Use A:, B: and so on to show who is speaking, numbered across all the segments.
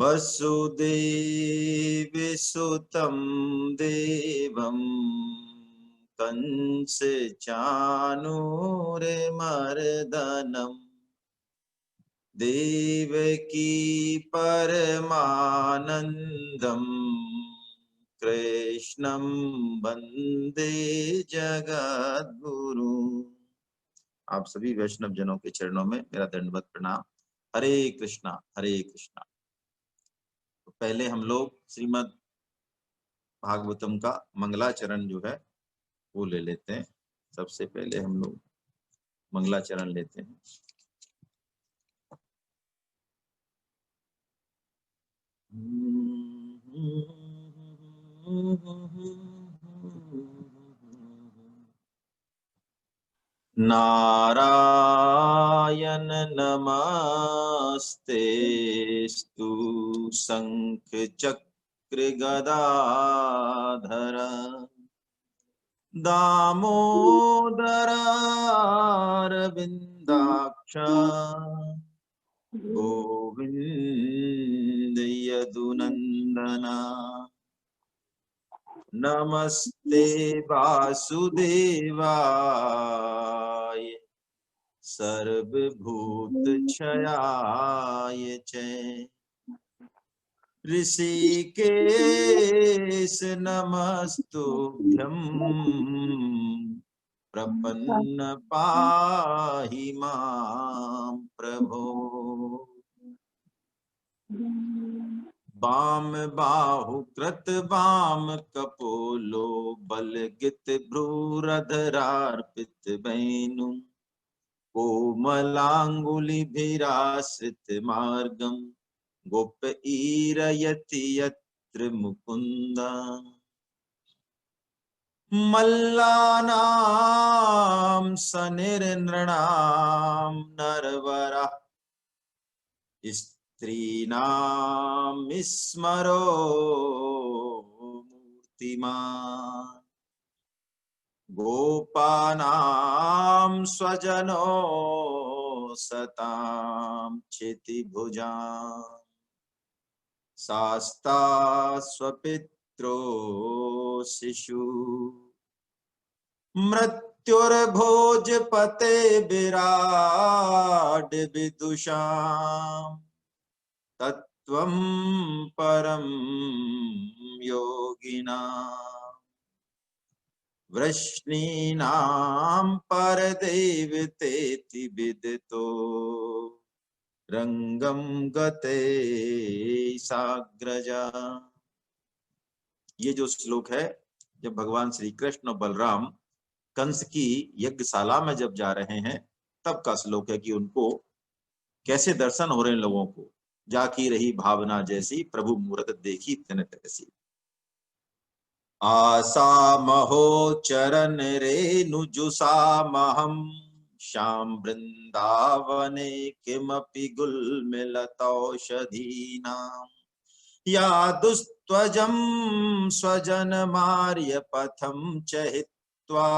A: वसुदेवसुतं देवं कंसचाणूरमर्दनम् देवकी परमानंदम कृष्णं वंदे जगद्गुरु। आप सभी वैष्णव जनों के चरणों में मेरा दंडवत प्रणाम। हरे कृष्णा हरे कृष्णा। तो पहले हम लोग श्रीमद् भागवतम का मंगलाचरण जो है वो ले लेते हैं। सबसे पहले हम लोग मंगलाचरण लेते हैं। नारायण नमस्तेस्तु शंख चक्र गदाधर दामोदरारविन्दाक्ष गोविंद यदुनंदना नमस्ते वासुदेवाय सर्वभूतक्षयाय च ऋषिकेश नमस्तुभ्यं प्रपन्न पाहि मां प्रभो। वाम बाहु कृत वाम कपोलो बलगित भ्रूरधरार्पित वैनु कोमलांगुलिभिराश्रित मार्गम गोप ईरयति यत्र मुकुंदा मल्लानां सनिर्नृणां नरवरा स्त्रीणां स्मरो मूर्तिमान् गोपानां स्वजनो सतां क्षितिभुजाम् शास्ता स्वपित्रो शिशु मृत्युर्भोजपते विराड विदुषाम् तत्त्वं परं योगिना वृष्णीनां परदेवतेति विदितो रंगम गते साग्रजा। ये जो श्लोक है, जब भगवान श्री कृष्ण और बलराम कंस की यज्ञशाला में जब जा रहे हैं तब का श्लोक है कि उनको कैसे दर्शन हो रहे हैं लोगों को। जाकी रही भावना जैसी प्रभु मूरत देखी तिन तैसी। आसा महो चरण रेणुजुषामहं श्याम वृंदावने किमपि गुल्मिलतौषधीनाम् या दुस्त्वजं स्वजनमार्य पथं च हित्वा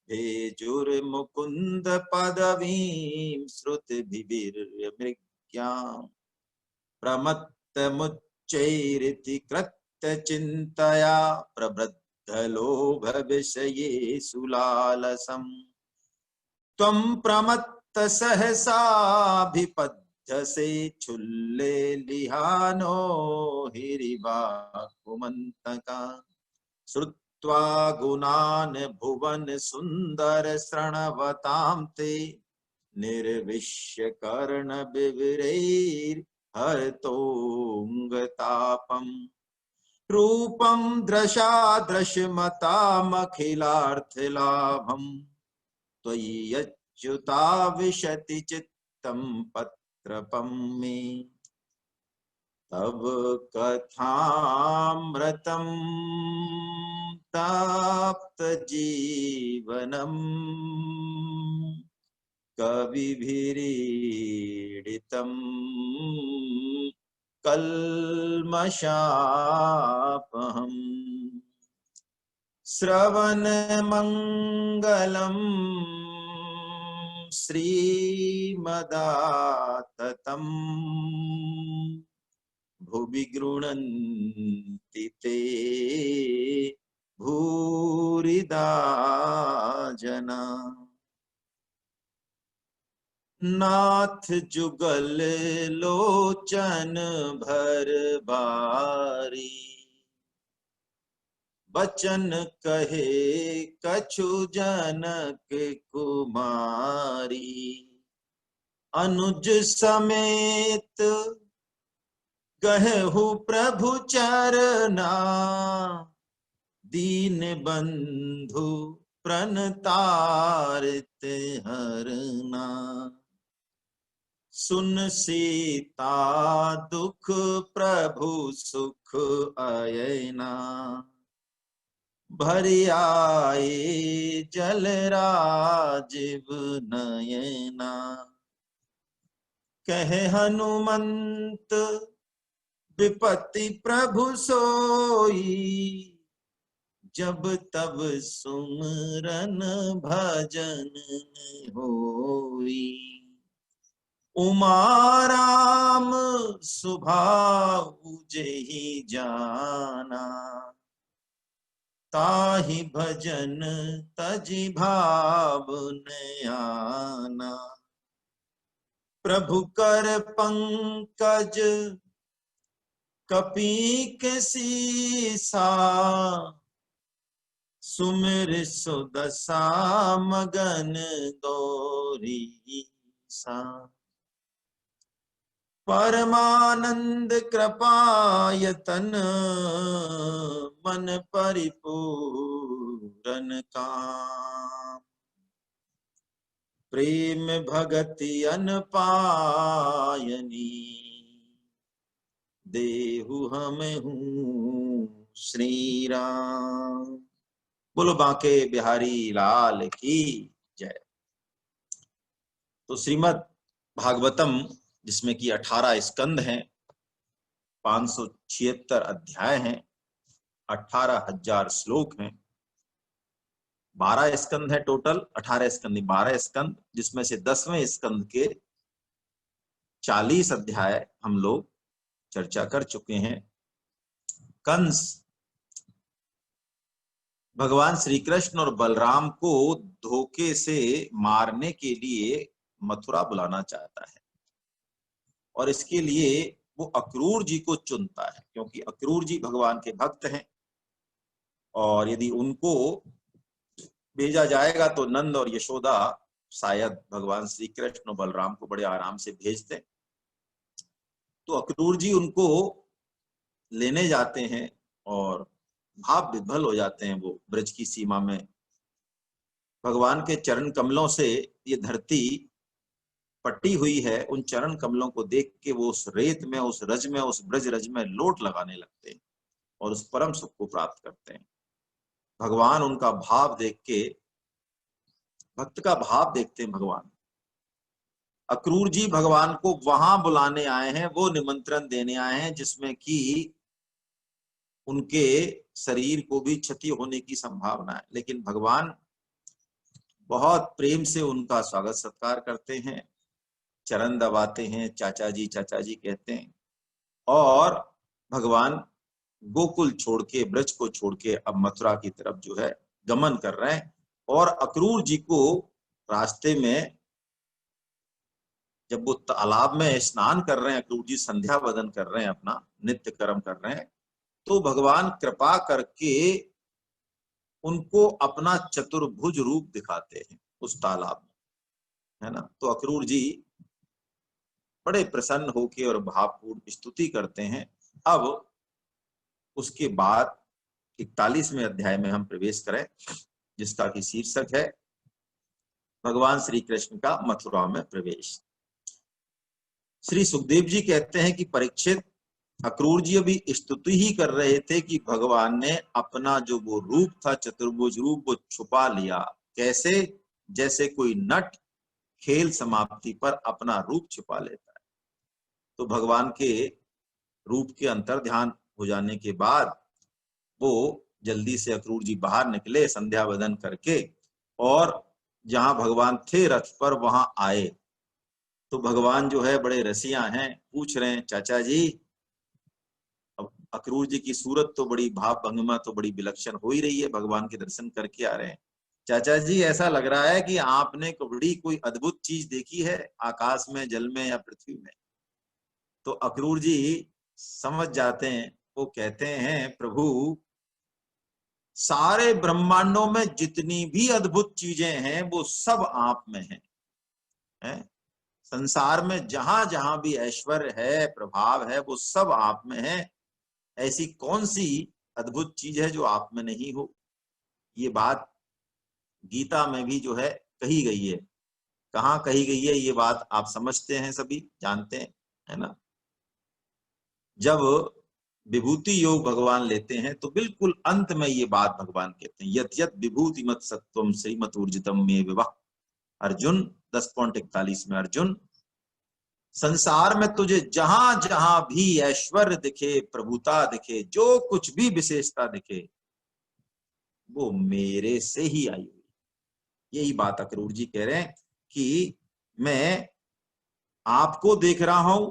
A: भेजुर्मुकुन्द पदवीं श्रुतिभिर्मृग्याम् प्रमत्तमुच्चैरिति कृत्यचिन्तया प्रवृद्धलोभविषयेषु लालसम् त्वं प्रमत्त सहसाभिपद्यसे क्षुल्लेलिहानो हिरिवाकुमन्तका श्रुत्वा गुणान् भुवन सुन्दर शृण्वतां ते निर्विश्य कर्णविवरैर्हर्तोऽङ्गतापम् रूपं दृशादृशमतामखिलार्थलाभम् त्वयि अच्युता विशति चित्तं पत्रपं मे तव कथामृतं ताप्तजीवनम् कविभिरीडितम् कल्मषापहम् श्रवणमङ्गलम् श्रीमदाततम् भुवि गृह्णन्ति ते भूरिदा जना। नाथ जुगल लोचन भर बारी, बचन कहे कछु जनक कुमारी। अनुज समेत गहु प्रभु चरना, दीन बंधु प्रणतारित हरना। सुन सीता दुख प्रभु सुख अयना, भरि आए जल राजीव नयना। कहे हनुमंत विपत्ति प्रभु सोई, जब तब सुमरन भजन होई। उमा राम सुभाऊ जेहि जाना, ताहि भजन तजि भाव न आना। प्रभु कर पंकज कपी के सीसा, सुमिर सुदशा मगन गौरीसा। परमानंद कृपायतन मन परिपूरन काम। प्रेम भगति अनपायनी, देहु हमें श्री राम। बोलो बांके बिहारी लाल की जय। तो श्रीमद् भागवतम, जिसमें कि 18 स्कंद हैं, 576 अध्याय हैं, 18,000 श्लोक हैं, 12 स्कंद है टोटल, 18 स्कंद 12 स्कंद, जिसमें से 10वें स्कंद के 40 अध्याय हम लोग चर्चा कर चुके हैं। कंस भगवान श्री कृष्ण और बलराम को धोखे से मारने के लिए मथुरा बुलाना चाहता है, और इसके लिए वो अक्रूर जी को चुनता है, क्योंकि अक्रूर जी भगवान के भक्त हैं, और यदि उनको भेजा जाएगा तो नंद और यशोदा शायद भगवान श्री कृष्ण और बलराम को बड़े आराम से भेजते। तो अक्रूर जी उनको लेने जाते हैं और भाव विभल हो जाते हैं। वो ब्रज की सीमा में भगवान के चरण कमलों से ये धरती पट्टी हुई है, उन चरण कमलों को देख के वो उस रेत में, उस रज में, उस ब्रज रज में लोट लगाने लगते हैं और उस परम सुख को प्राप्त करते हैं। भगवान उनका भाव देख के, भक्त का भाव देखते हैं भगवान। अक्रूर जी भगवान को वहां बुलाने आए हैं, वो निमंत्रण देने आए हैं जिसमें कि उनके शरीर को भी क्षति होने की संभावना है, लेकिन भगवान बहुत प्रेम से उनका स्वागत सत्कार करते हैं, चरण दबाते हैं, चाचा जी कहते हैं, और भगवान गोकुल छोड़ के, ब्रज को छोड़ के अब मथुरा की तरफ जो है गमन कर रहे हैं। और अक्रूर जी को रास्ते में, जब वो तालाब में स्नान कर रहे हैं, अक्रूर जी संध्या वदन कर रहे हैं, अपना नित्य कर्म कर रहे हैं, तो भगवान कृपा करके उनको अपना चतुर्भुज रूप दिखाते हैं उस तालाब में, है ना। तो अक्रूर जी बड़े प्रसन्न होके और भावपूर्ण स्तुति करते हैं। अब उसके बाद 41वें अध्याय में हम प्रवेश करें, जिसका कि शीर्षक है भगवान श्री कृष्ण का मथुरा में प्रवेश। श्री सुखदेव जी कहते हैं कि परीक्षित, अक्रूर जी अभी स्तुति ही कर रहे थे कि भगवान ने अपना जो वो रूप था, चतुर्भुज रूप, वो छुपा लिया। कैसे? जैसे कोई नट खेल समाप्ति पर अपना रूप छुपा लेता है। तो भगवान के रूप के अंतर ध्यान हो जाने के बाद वो जल्दी से अक्रूर जी बाहर निकले संध्या वदन करके, और जहां भगवान थे रथ पर वहां आए। तो भगवान जो है बड़े रसिया हैं, पूछ रहे हैं, चाचा जी अक्रूर जी की सूरत तो बड़ी, भाव भंगिमा तो बड़ी विलक्षण हो ही रही है, भगवान के दर्शन करके आ रहे हैं। चाचा जी ऐसा लग रहा है कि आपने बड़ी कोई अद्भुत चीज देखी है आकाश में, जल में या पृथ्वी में। तो अक्रूर जी समझ जाते हैं, वो कहते हैं प्रभु सारे ब्रह्मांडों में जितनी भी अद्भुत चीजें हैं वो सब आप में हैं। संसार में जहां जहां भी ऐश्वर्य है, प्रभाव है, वो सब आप में है। ऐसी कौन सी अद्भुत चीज है जो आप में नहीं हो। ये बात गीता में भी जो है कही गई है। कहाँ कही गई है ये बात आप समझते हैं, सभी जानते हैं, है ना। जब विभूति योग भगवान लेते हैं तो बिल्कुल अंत में ये बात भगवान कहते हैं, यत यत विभूति मत सत्वम श्रीमत ऊर्जितम में विवाह। अर्जुन 10.41 में, अर्जुन संसार में तुझे जहां जहां भी ऐश्वर्य दिखे, प्रभुता दिखे, जो कुछ भी विशेषता दिखे, वो मेरे से ही आई हुई। यही बात अक्रूर जी कह रहे हैं कि मैं आपको देख रहा हूं।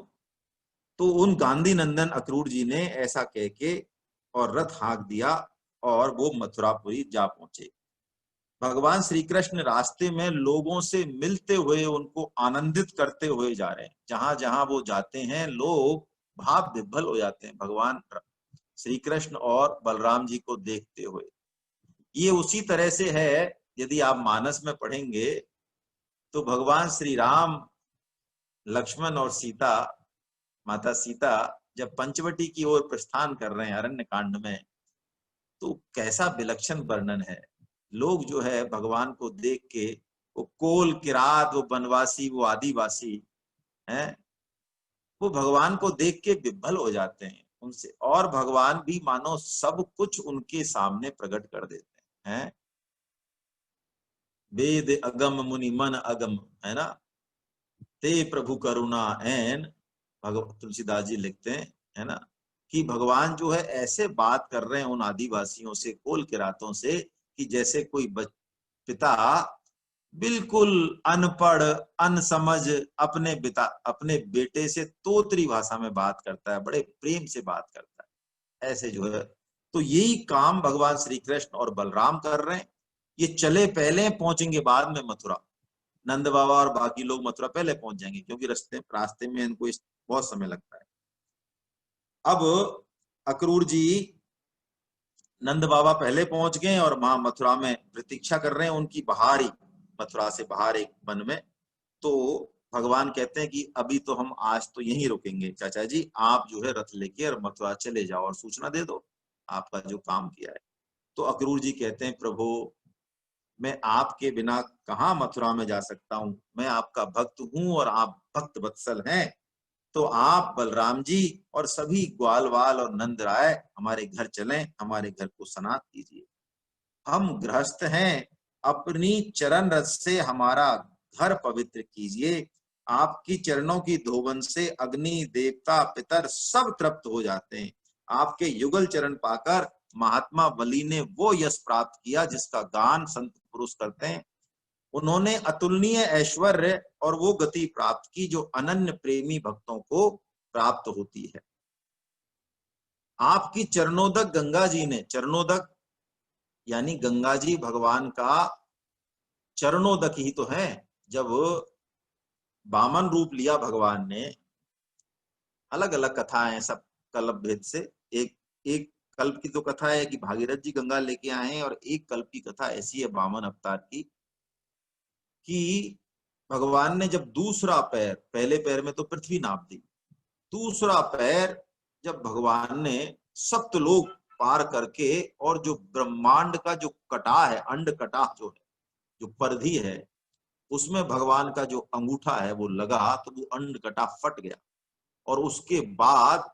A: तो उन गांधी नंदन अक्रूर जी ने ऐसा कह के और रथ हाँक दिया और वो मथुरापुरी जा पहुंचे। भगवान श्री कृष्ण रास्ते में लोगों से मिलते हुए उनको आनंदित करते हुए जा रहे हैं। जहां जहां वो जाते हैं लोग भाव विभल हो जाते हैं भगवान श्री कृष्ण और बलराम जी को देखते हुए। ये उसी तरह से है, यदि आप मानस में पढ़ेंगे तो भगवान श्री राम, लक्ष्मण और सीता, माता सीता जब पंचवटी की ओर प्रस्थान कर रहे हैं अरण्य कांड में, तो कैसा विलक्षण वर्णन है। लोग जो है भगवान को देख के, वो कोल किरात, वो वनवासी, वो आदिवासी हैं, वो भगवान को देख के विभल हो जाते हैं उनसे, और भगवान भी मानो सब कुछ उनके सामने प्रकट कर देते हैं। वेद अगम मुनि मन अगम, है ना, ते प्रभु करुणा एन, तुलसीदास जी लिखते हैं, है ना, कि भगवान जो है ऐसे बात कर रहे हैं उन आदिवासियों से, कोल किरातों से, कि जैसे कोई पिता बिल्कुल अनपढ़, अनसमझ अपने बेटे से तोतरी भाषा में बात करता है, बड़े प्रेम से बात करता है, ऐसे जो है। तो यही काम भगवान श्री कृष्ण और बलराम कर रहे हैं। ये चले पहले, पहुंचेंगे बाद में मथुरा। नंद बाबा और बाकी लोग मथुरा पहले पहुंच जाएंगे, क्योंकि रास्ते में इनको बहुत समय लगता है। अब अक्रूर जी, नंद बाबा पहले पहुंच गए और वहां मथुरा में प्रतीक्षा कर रहे हैं उनकी, बाहर ही, मथुरा से बाहर एक वन में। तो भगवान कहते हैं कि अभी तो हम आज तो यहीं रुकेंगे, चाचा जी आप जो है रथ लेके और मथुरा चले जाओ और सूचना दे दो आपका जो काम किया है। तो अक्रूर जी कहते हैं प्रभु मैं आपके बिना कहाँ मथुरा में जा सकता हूँ, मैं आपका भक्त हूँ और आप भक्त वत्सल हैं। तो आप बलराम जी और सभी ग्वाल वाल और नंद राय हमारे घर चलें, हमारे घर को सनात कीजिए। हम गृहस्थ हैं, अपनी चरण रस से हमारा घर पवित्र कीजिए। आपकी चरणों की धोवन से अग्नि, देवता, पितर सब तृप्त हो जाते हैं। आपके युगल चरण पाकर महात्मा बलि ने वो यश प्राप्त किया जिसका गान संत पुरुष करते हैं। उन्होंने अतुलनीय ऐश्वर्य और वो गति प्राप्त की जो अनन्य प्रेमी भक्तों को प्राप्त होती है। आपकी चरणोदक गंगा जी ने, चरणोदक यानी गंगा जी भगवान का चरणोदक ही तो है। जब वामन रूप लिया भगवान ने, अलग अलग कथा है सब कल्प भेद से, एक एक कल्प की तो कथा है कि भागीरथ जी गंगा लेके आए हैं, और एक कल्प की कथा ऐसी है वामन अवतार की, कि भगवान ने जब दूसरा पैर, पहले पैर में तो पृथ्वी नाप दी, दूसरा पैर जब भगवान ने सप्तलोक पार करके, और जो ब्रह्मांड का जो कटा है, अंड कटा जो है, जो परिधि है, उसमें भगवान का जो अंगूठा है वो लगा, तो वो अंड कटा फट गया। और उसके बाद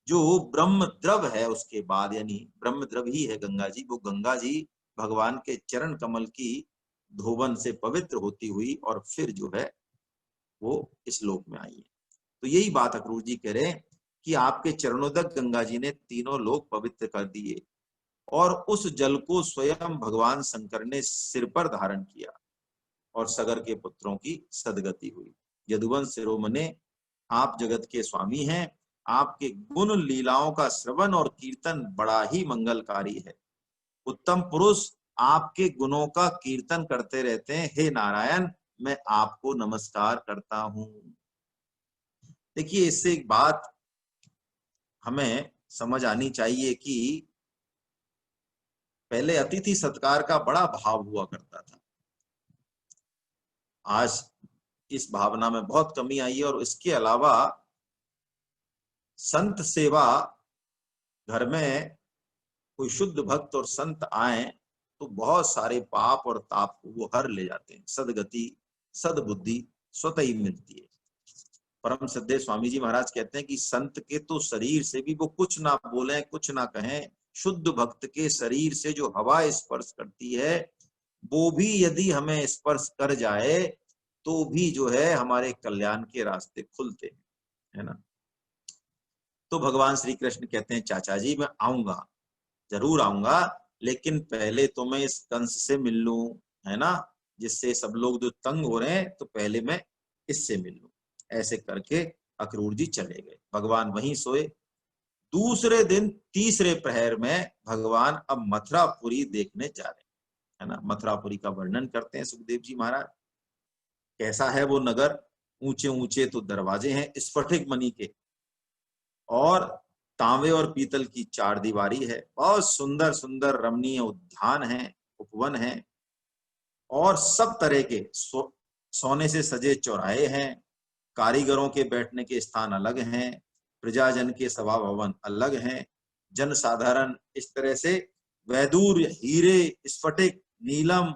A: जो ब्रह्म द्रव है, उसके बाद यानी ब्रह्म द्रव ही है गंगा जी, वो गंगा जी भगवान के चरण कमल की धोवन से पवित्र होती हुई और फिर जो है वो इस लोक में आई है। तो यही बात अक्रूर जी कह रहे हैं कि आपके चरणोदक गंगा जी ने तीनों लोक पवित्र कर दिए, और उस जल को स्वयं भगवान शंकर ने सिर पर धारण किया, और सगर के पुत्रों की सदगति हुई। यदुवंश शिरोमणे, आप जगत के स्वामी हैं, आपके गुण लीलाओं का श्रवण और कीर्तन बड़ा ही मंगलकारी है। उत्तम पुरुष आपके गुणों का कीर्तन करते रहते हैं। हे नारायण, मैं आपको नमस्कार करता हूं। देखिए, इससे एक बात हमें समझ आनी चाहिए कि पहले अतिथि सत्कार का बड़ा भाव हुआ करता था। आज इस भावना में बहुत कमी आई है। और इसके अलावा संत सेवा, घर में कोई शुद्ध भक्त और संत आए तो बहुत सारे पाप और ताप को वो हर ले जाते हैं। सदगति, सदबुद्धि स्वतः ही मिलती है। परम श्रद्धेय स्वामी जी महाराज कहते हैं कि संत के तो शरीर से भी वो कुछ ना बोले, कुछ ना कहें, शुद्ध भक्त के शरीर से जो हवा स्पर्श करती है वो भी यदि हमें स्पर्श कर जाए तो भी जो है हमारे कल्याण के रास्ते खुलते हैं, है ना। तो भगवान श्री कृष्ण कहते हैं, चाचा जी मैं आऊंगा, जरूर आऊंगा, लेकिन पहले तो मैं इस कंस से मिल लूं, है ना, जिससे सब लोग जो तंग हो रहे हैं, तो पहले मैं इससे मिल लूं। ऐसे करके अक्रूर जी चले गए। भगवान वहीं सोए। दूसरे दिन तीसरे प्रहर में भगवान अब मथुरापुरी देखने जा रहे हैं, है ना। मथुरापुरी का वर्णन करते हैं सुखदेव जी महाराज। कैसा है वो नगर? ऊंचे ऊंचे तो दरवाजे हैं स्फटिक मणि के, और तांबे और पीतल की चार दीवारी है। बहुत सुंदर सुंदर रमणीय उद्यान है, उपवन है, और सब तरह के सोने से सजे चौराहे हैं। कारीगरों के बैठने के स्थान अलग हैं, प्रजाजन के सभा भवन अलग हैं। जन साधारण इस तरह से वैदूर, हीरे, स्फटिक, नीलम,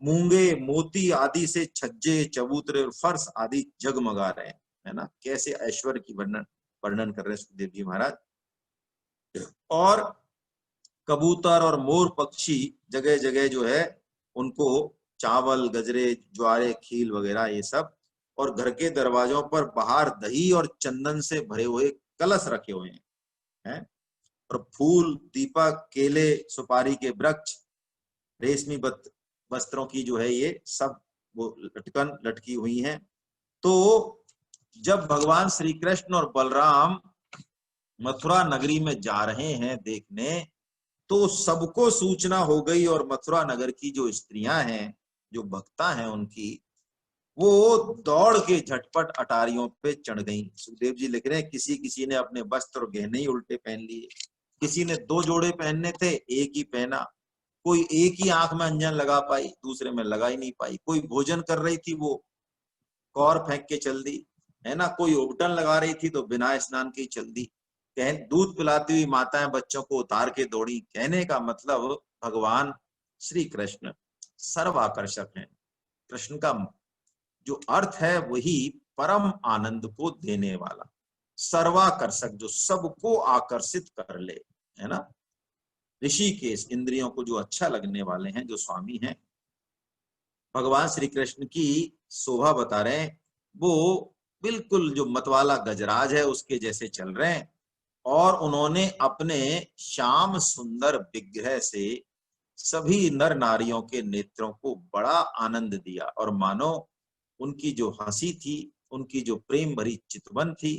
A: मूंगे, मोती आदि से छज्जे, चबूतरे और फर्श आदि जगमगा रहे हैं, है ना। कैसे ऐश्वर्य की वर्णन वर्णन कर रहे हैं सुखदेव जी महाराज। और कबूतर और मोर पक्षी जगह जगह जो है उनको चावल, गजरे, ज्वारे, खील वगैरह ये सब। और घर के दरवाजों पर बाहर दही और चंदन से भरे हुए कलश रखे हुए हैं। और फूल, दीपक, केले, सुपारी के वृक्ष, रेशमी वस्त्रों की जो है ये सब वो लटकन लटकी हुई हैं। तो जब भगवान श्री कृष्ण और बलराम मथुरा नगरी में जा रहे हैं देखने, तो सबको सूचना हो गई। और मथुरा नगर की जो स्त्रियां हैं, जो भक्ता हैं उनकी, वो दौड़ के झटपट अटारियों पे चढ़ गई। सुखदेव जी लिख रहे हैं, किसी किसी ने अपने वस्त्र और गहने ही उल्टे पहन लिए, किसी ने 2 जोड़े पहनने थे, एक ही पहना। कोई एक ही आंख में अंजन लगा पाई, दूसरे में लगा ही नहीं पाई। कोई भोजन कर रही थी, वो कौर फेंक के चल दी, है ना। कोई उबटन लगा रही थी तो बिना स्नान के ही चल दी। दूध पिलाती हुई माताएं बच्चों को उतार के दौड़ी। कहने का मतलब भगवान श्री कृष्ण सर्वाकर्षक हैं। कृष्ण का जो अर्थ है वही परम आनंद को देने वाला, सर्वाकर्षक, जो सबको आकर्षित कर ले, है ना। ऋषिकेश, इंद्रियों को जो अच्छा लगने वाले हैं, जो स्वामी हैं, भगवान श्री कृष्ण की शोभा बता रहे हैं। वो बिल्कुल जो मतवाला गजराज है उसके जैसे चल रहे हैं। और उन्होंने अपने श्याम सुंदर विग्रह से सभी नर नारियों के नेत्रों को बड़ा आनंद दिया। और मानो उनकी जो हंसी थी, उनकी जो प्रेम भरी चितवन थी,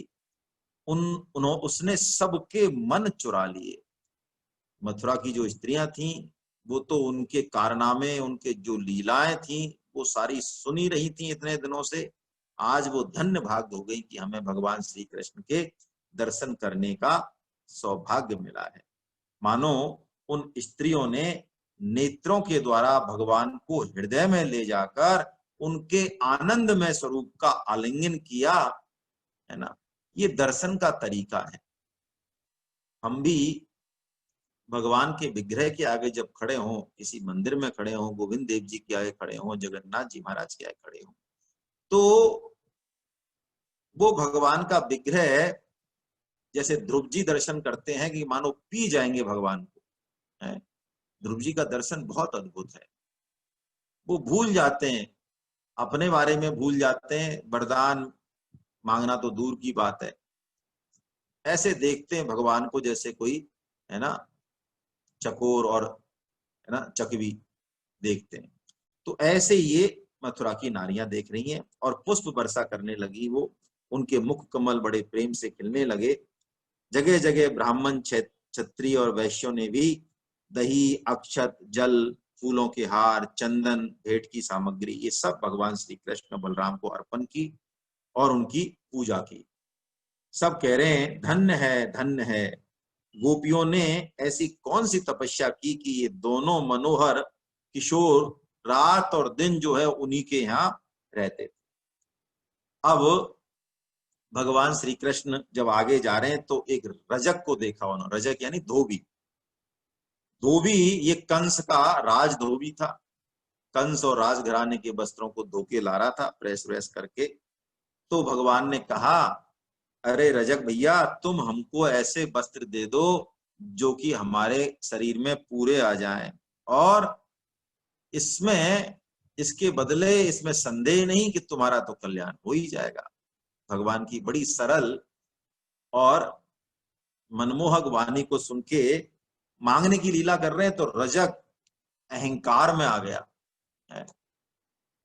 A: उसने सबके मन चुरा लिए। मथुरा की जो स्त्रियां थीं, वो तो उनके कारनामे, उनके जो लीलाएं थीं, वो सारी सुनी रही थी इतने दिनों से। आज वो धन्य भाग हो गई कि हमें भगवान श्री कृष्ण के दर्शन करने का सौभाग्य मिला है। मानो उन स्त्रियों ने नेत्रों के द्वारा भगवान को हृदय में ले जाकर उनके आनंदमय स्वरूप का आलिंगन किया, है ना। ये दर्शन का तरीका है। हम भी भगवान के विग्रह के आगे जब खड़े हों, किसी मंदिर में खड़े हों, गोविंद देव जी के आगे खड़े हों, जगन्नाथ जी महाराज के आगे खड़े हों, तो वो भगवान का विग्रह जैसे ध्रुव जी दर्शन करते हैं कि मानो पी जाएंगे भगवान को, है। ध्रुव जी का दर्शन बहुत अद्भुत है। वो भूल जाते हैं, अपने बारे में भूल जाते हैं, वरदान मांगना तो दूर की बात है। ऐसे देखते हैं भगवान को जैसे कोई, है ना, चकोर और, है ना, चकवी देखते हैं। तो ऐसे ये मथुरा की नारियां देख रही हैं और पुष्प वर्षा करने लगी वो। उनके मुख कमल बड़े प्रेम से खिलने लगे। जगह जगह ब्राह्मण, क्षत्रिय और वैश्यों ने भी दही, अक्षत, जल, फूलों के हार, चंदन, भेंट की सामग्री, ये सब भगवान श्री कृष्ण बलराम को अर्पण की और उनकी पूजा की। सब कह रहे हैं धन्य है। गोपियों ने ऐसी कौन सी तपस्या की कि ये दोनों मनोहर किशोर रात और दिन जो है उन्हीं के यहाँ रहते थे। अब भगवान श्री कृष्ण जब आगे जा रहे हैं तो एक रजक को देखा उन्होंने। रजक यानी धोबी। धोबी ये कंस का राज धोबी था। कंस और राजघराने के वस्त्रों को धोके ला रहा था प्रेस व्रेस करके। तो भगवान ने कहा, अरे रजक भैया, तुम हमको ऐसे वस्त्र दे दो जो कि हमारे शरीर में पूरे आ जाएं, और इसके बदले इसमें संदेह नहीं कि तुम्हारा तो कल्याण हो ही जाएगा। भगवान की बड़ी सरल और मनमोहक वाणी को सुन के मांगने की लीला कर रहे हैं, तो रजक अहंकार में आ गया।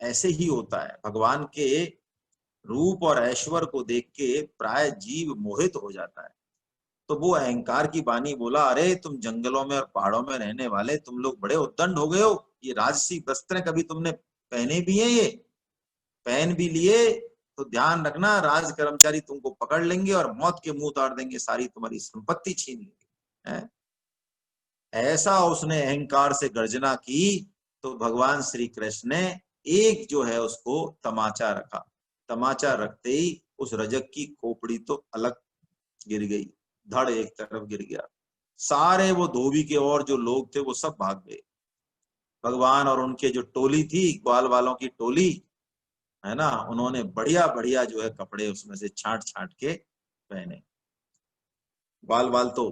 A: ऐसे ही होता है, भगवान के रूप और ऐश्वर्य को देख के प्राय जीव मोहित हो जाता है। तो वो अहंकार की वाणी बोला, अरे तुम जंगलों में और पहाड़ों में रहने वाले, तुम लोग बड़े उद्दंड हो गए हो। ये राजसी वस्त्र कभी तुमने पहने भी हैं, ये पहन भी लिए तो ध्यान रखना, राज कर्मचारी तुमको पकड़ लेंगे और मौत के मुंह उतार देंगे, सारी तुम्हारी संपत्ति छीन लेंगे। ऐसा उसने अहंकार से गर्जना की तो भगवान श्री कृष्ण ने एक जो है उसको तमाचा रखा। तमाचा रखते ही उस रजक की खोपड़ी तो अलग गिर गई, धड़ एक तरफ गिर गया। सारे वो धोबी के और जो लोग थे वो सब भाग गए। भगवान और उनके जो टोली थी, ग्वाल वालों की टोली है ना, उन्होंने बढ़िया बढ़िया जो है कपड़े उसमें से छांट छांट के पहने। ग्वाल वाल तो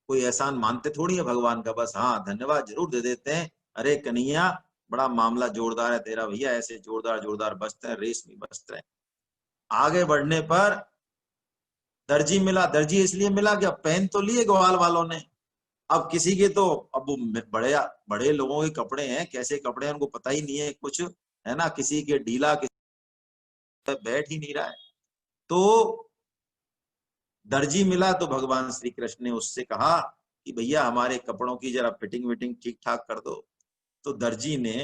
A: कोई एहसान मानते थोड़ी है भगवान का, बस हाँ धन्यवाद जरूर दे देते हैं। अरे कन्हैया, बड़ा मामला जोरदार है तेरा भैया, ऐसे जोरदार जोरदार वस्त्र है, रेशमी वस्त्र है। आगे बढ़ने पर दर्जी मिला। दर्जी इसलिए मिला कि अब पहन तो लिए ग्वाल वालों ने, अब किसी के तो अब बड़े बड़े लोगों के कपड़े हैं, कैसे कपड़े हैं उनको पता ही नहीं है कुछ, है ना, किसी के ढीला, किसी बैठ ही नहीं रहा है। तो दर्जी मिला तो भगवान श्री कृष्ण ने उससे कहा कि भैया हमारे कपड़ों की जरा फिटिंग विटिंग ठीक ठाक कर दो। तो दर्जी ने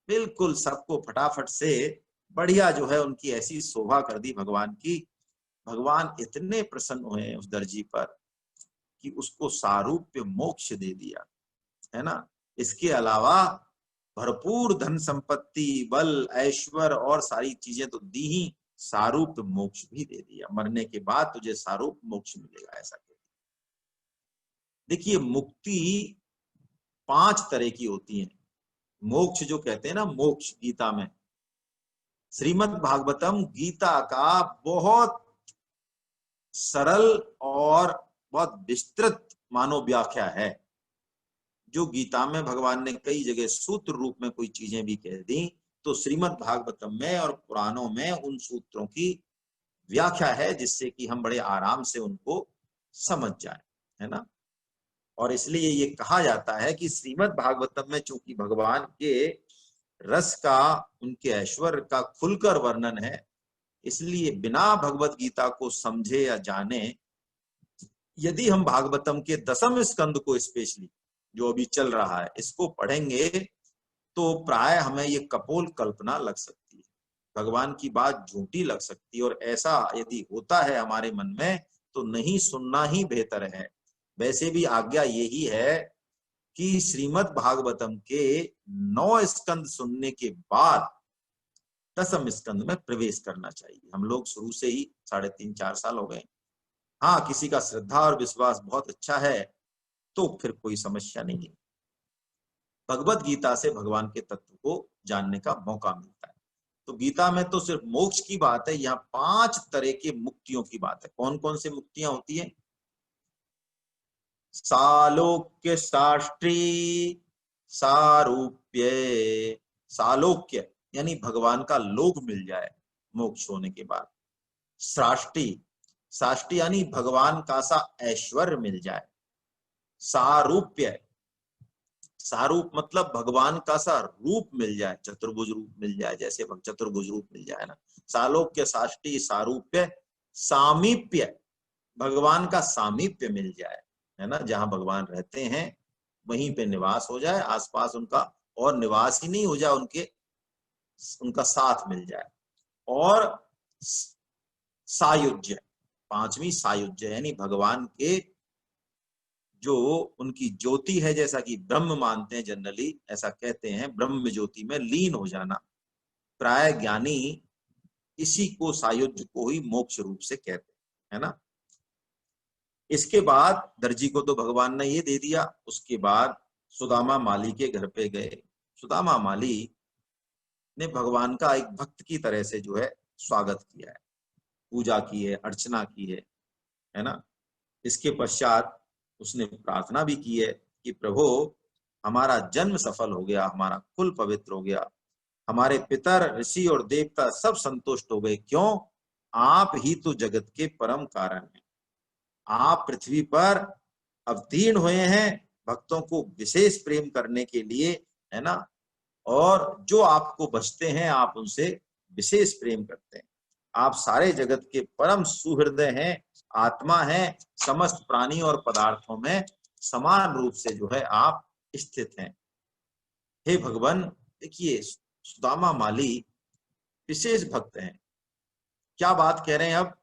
A: बिल्कुल सबको फटाफट से बढ़िया जो है उनकी ऐसी शोभा कर दी भगवान की। भगवान इतने प्रसन्न हुए उस दर्जी पर कि उसको सारूप्य मोक्ष दे दिया, है ना। इसके अलावा भरपूर धन संपत्ति, बल, ऐश्वर्य और सारी चीजें तो दी ही, सारूप मोक्ष भी दे दिया। मरने के बाद तुझे सारूप मोक्ष मिलेगा, ऐसा कहते। देखिए, मुक्ति 5 तरह की होती है। मोक्ष जो कहते हैं ना, मोक्ष गीता में, श्रीमद् भागवतम गीता का बहुत सरल और बहुत विस्तृत मानव व्याख्या है। जो गीता में भगवान ने कई जगह सूत्र रूप में कोई चीजें भी कह दी, तो श्रीमद् भागवतम में और पुराणों में उन सूत्रों की व्याख्या है, जिससे कि हम बड़े आराम से उनको समझ जाए, है ना। और इसलिए ये कहा जाता है कि श्रीमद् भागवतम में चूंकि भगवान के रस का, उनके ऐश्वर्य का खुलकर वर्णन है, इसलिए बिना भगवत गीता को समझे या जाने यदि हम भागवतम के 10वें स्कंद को स्पेशली जो अभी चल रहा है इसको पढ़ेंगे तो प्राय हमें ये कपोल कल्पना लग सकती है, भगवान की बात झूठी लग सकती है। और ऐसा यदि होता है हमारे मन में तो नहीं सुनना ही बेहतर है। वैसे भी आज्ञा यही है कि श्रीमद् भागवतम के 9 स्कंद सुनने के बाद 10वें स्कंद में प्रवेश करना चाहिए। हम लोग शुरू से ही 3.5-4 साल हो गए। हाँ, किसी का श्रद्धा और विश्वास बहुत अच्छा है तो फिर कोई समस्या नहीं है। भगवत गीता से भगवान के तत्व को जानने का मौका मिलता है। तो गीता में तो सिर्फ मोक्ष की बात है, यहाँ 5 तरह के मुक्तियों की बात है। कौन कौन सी मुक्तियां होती है? सालोक्य, साष्ट्री, सारूप्य। सालोक्य यानी भगवान का लोक मिल जाए मोक्ष होने के बाद। साष्टी, साष्टी यानी भगवान का सा ऐश्वर्य मिल जाए। सारूप्य, सारूप मतलब भगवान का सा रूप मिल जाए, चतुर्भुज रूप मिल जाए, जैसे चतुर्भुज रूप मिल जाए ना। सालोक्य, साष्टी, सारूप्य सामीप्य, भगवान का सामीप्य मिल जाए, है ना, जहां भगवान रहते हैं वहीं पे निवास हो जाए, आसपास उनका और निवास ही नहीं हो जाए, उनका साथ मिल जाए। और सायुज्य, पांचवी सायुज्य, यानी भगवान के जो उनकी ज्योति है, जैसा कि ब्रह्म मानते हैं जनरली, ऐसा कहते हैं ब्रह्म ज्योति में लीन हो जाना, प्राय ज्ञानी इसी को सायुज्य को ही मोक्ष रूप से कहते हैं, है ना। इसके बाद दर्जी को तो भगवान ने ये दे दिया, उसके बाद सुदामा माली के घर पे गए। सुदामा माली ने भगवान का एक भक्त की तरह से जो है स्वागत किया है, पूजा की है, अर्चना की है ना। इसके पश्चात उसने प्रार्थना भी की है कि प्रभु हमारा जन्म सफल हो गया, हमारा कुल पवित्र हो गया, हमारे पितर ऋषि और देवता सब संतुष्ट हो गए। क्यों? आप ही तो जगत के परम कारण हैं, आप पृथ्वी पर अवतीर्ण हुए हैं भक्तों को विशेष प्रेम करने के लिए, है ना, और जो आपको बचते हैं आप उनसे विशेष प्रेम करते हैं। आप सारे जगत के परम सुहृदय हैं, आत्मा है, समस्त प्राणी और पदार्थों में समान रूप से जो है आप स्थित हैं। हे भगवान, देखिए सुदामा माली विशेष भक्त हैं। क्या बात कह रहे हैं? अब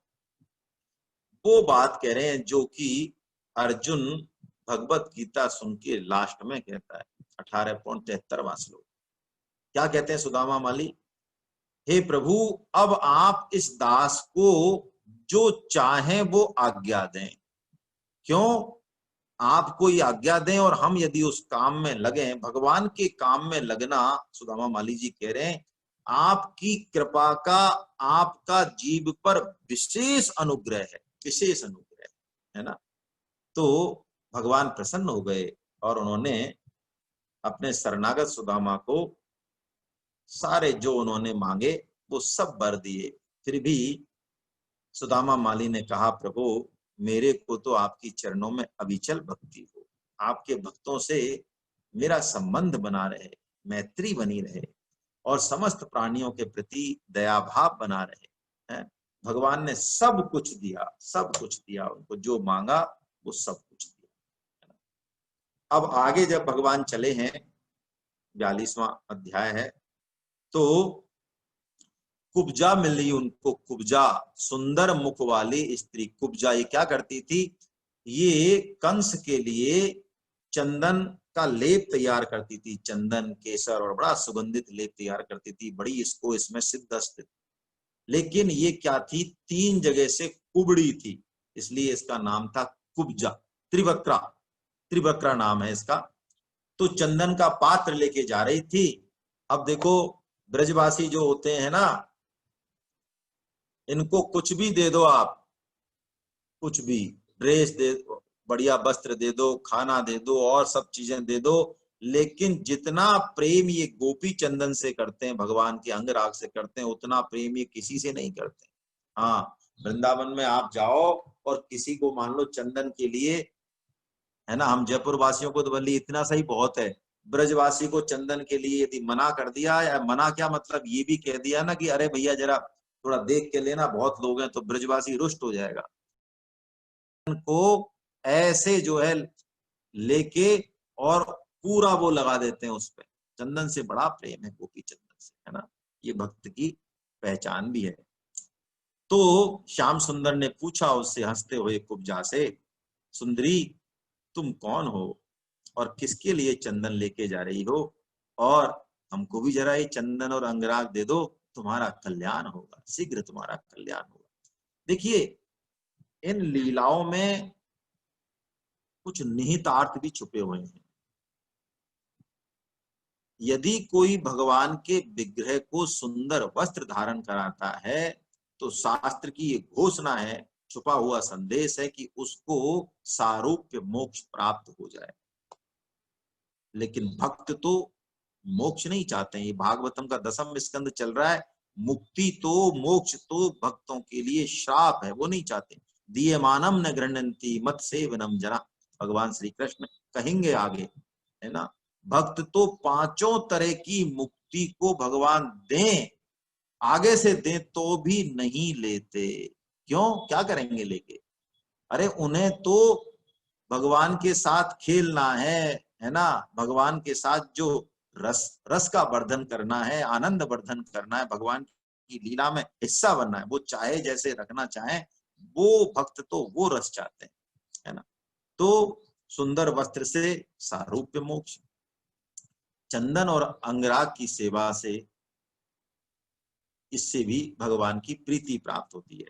A: वो बात कह रहे हैं जो कि अर्जुन भगवत गीता सुन के लास्ट में कहता है, 18.73वां श्लोक। क्या कहते हैं सुदामा माली? हे प्रभु, अब आप इस दास को जो चाहें वो आज्ञा दें। क्यों? आप कोई आज्ञा दें और हम यदि उस काम में लगे। भगवान के काम में लगना, सुदामा माली जी कह रहे हैं, आपकी कृपा का, आपका जीव पर विशेष अनुग्रह है, विशेष अनुग्रह है ना। तो भगवान प्रसन्न हो गए और उन्होंने अपने शरणागत सुदामा को सारे जो उन्होंने मांगे वो सब वर दिए। फिर भी सुदामा माली ने कहा, प्रभु मेरे को तो आपकी चरणों में अविचल भक्ति हो, आपके भक्तों से मेरा संबंध बना रहे, मैत्री बनी रहे और समस्त प्राणियों के प्रति दया भाव बना रहे। भगवान ने सब कुछ दिया, सब कुछ दिया उनको, जो मांगा वो सब कुछ दिया। अब आगे जब भगवान चले हैं, 42वां अध्याय है, तो कुब्जा मिली उनको, कुब्जा, सुंदर मुख वाली स्त्री। कुब्जा ये क्या करती थी? ये कंस के लिए चंदन का लेप तैयार करती थी, चंदन केसर और बड़ा सुगंधित लेप तैयार करती थी, बड़ी इसको इसमें सिद्धस्त। लेकिन ये क्या थी? 3 जगह से कुबड़ी थी, इसलिए इसका नाम था कुब्जा। त्रिवक्रा, त्रिवक्रा नाम है इसका। तो चंदन का पात्र लेके जा रही थी। अब देखो ब्रजवासी जो होते हैं ना, इनको कुछ भी दे दो आप, कुछ भी, ड्रेस दे दो, बढ़िया वस्त्र दे दो, खाना दे दो और सब चीजें दे दो, लेकिन जितना प्रेम ये गोपी चंदन से करते हैं, भगवान के अंगराग से करते हैं, उतना प्रेम ये किसी से नहीं करते। हाँ, वृंदावन में आप जाओ और किसी को मान लो चंदन के लिए, है ना, हम जयपुर वासियों को तो भले इतना सही बहुत है, ब्रजवासी को चंदन के लिए यदि मना कर दिया, या मना क्या मतलब ये भी कह दिया ना कि अरे भैया जरा थोड़ा देख के लेना, बहुत लोग हैं, तो ब्रजवासी रुष्ट हो जाएगा। को ऐसे जो है लेके और पूरा वो लगा देते हैं उस पे। चंदन से बड़ा प्रेम है गोपी चंदन से, है ना, ये भक्त की पहचान भी है। तो श्याम सुंदर ने पूछा उससे हंसते हुए कुब्जा से, सुंदरी तुम कौन हो और किसके लिए चंदन लेके जा रही हो? और हमको भी जरा ये चंदन और अंगराग दे दो, तुम्हारा कल्याण होगा, शीघ्र तुम्हारा कल्याण होगा। देखिए इन लीलाओं में कुछ निहितार्थ भी छुपे हुए हैं। यदि कोई भगवान के विग्रह को सुंदर वस्त्र धारण कराता है तो शास्त्र की ये घोषणा है, छुपा हुआ संदेश है कि उसको सारूप्य मोक्ष प्राप्त हो जाए। लेकिन भक्त तो मोक्ष नहीं चाहते हैं। ये भागवतम का 10वां स्कंद चल रहा है। मुक्ति तो, मोक्ष तो भक्तों के लिए श्राप है, वो नहीं चाहते। दीयमानम न गृह्णन्ति मत सेवनम जना, भगवान श्री कृष्ण कहेंगे आगे, है ना। भक्त तो 5 तरह की मुक्ति को भगवान दें, आगे से दें तो भी नहीं लेते। क्यों, क्या करेंगे लेके? अरे उन्हें तो भगवान के साथ खेलना है ना, भगवान के साथ जो रस रस का वर्धन करना है, आनंद वर्धन करना है, भगवान की लीला में हिस्सा बनना है। वो चाहे जैसे रखना चाहे, वो भक्त तो वो रस चाहते हैं, है ना। तो सुंदर वस्त्र से सारूप्य मोक्ष, चंदन और अंगराग की सेवा से, इससे भी भगवान की प्रीति प्राप्त होती है।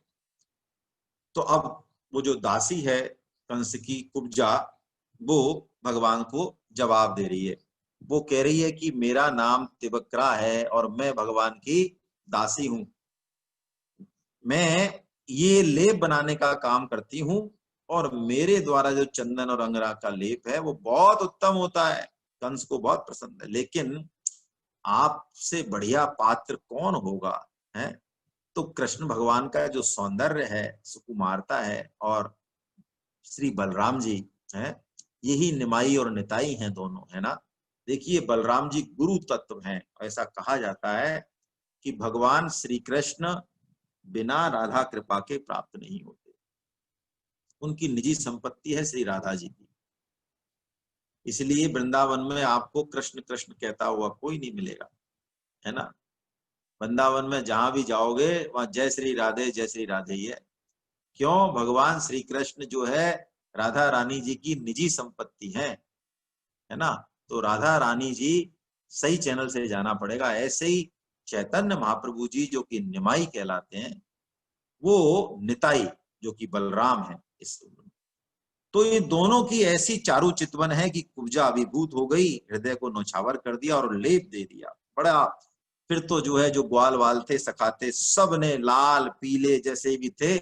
A: तो अब वो जो दासी है कंस की कुब्जा, वो भगवान को जवाब दे रही है। वो कह रही है कि मेरा नाम तिबक्रा है और मैं भगवान की दासी हूं। मैं ये लेप बनाने का काम करती हूँ और मेरे द्वारा जो चंदन और अंगराग का लेप है वो बहुत उत्तम होता है, कंस को बहुत पसंद है। लेकिन आपसे बढ़िया पात्र कौन होगा, है? तो कृष्ण भगवान का जो सौंदर्य है, सुकुमारता है, और श्री बलराम जी हैं, यही निमाई और निताई हैं दोनों, है ना। देखिए बलराम जी गुरु तत्व हैं। ऐसा कहा जाता है कि भगवान श्री कृष्ण बिना राधा कृपा के प्राप्त नहीं होते। उनकी निजी संपत्ति है श्री राधा जी की, इसलिए वृंदावन में आपको कृष्ण कृष्ण कहता हुआ कोई नहीं मिलेगा, है ना। वृंदावन में जहां भी जाओगे वहां जय श्री राधे ही है। क्यों? भगवान श्री कृष्ण जो है राधा रानी जी की निजी संपत्ति है ना। तो राधा रानी जी सही चैनल से जाना पड़ेगा। ऐसे ही चैतन्य महाप्रभु जी जो कि निमाई कहलाते हैं, वो निताई जो कि बलराम है इस। तो ये दोनों की ऐसी चारु चितवन है कि कुब्जा अभिभूत हो गई, हृदय को नौछावर कर दिया और लेप दे दिया बड़ा। फिर तो जो है जो ग्वाल वाल थे, सखाते, सब ने लाल पीले जैसे भी थे,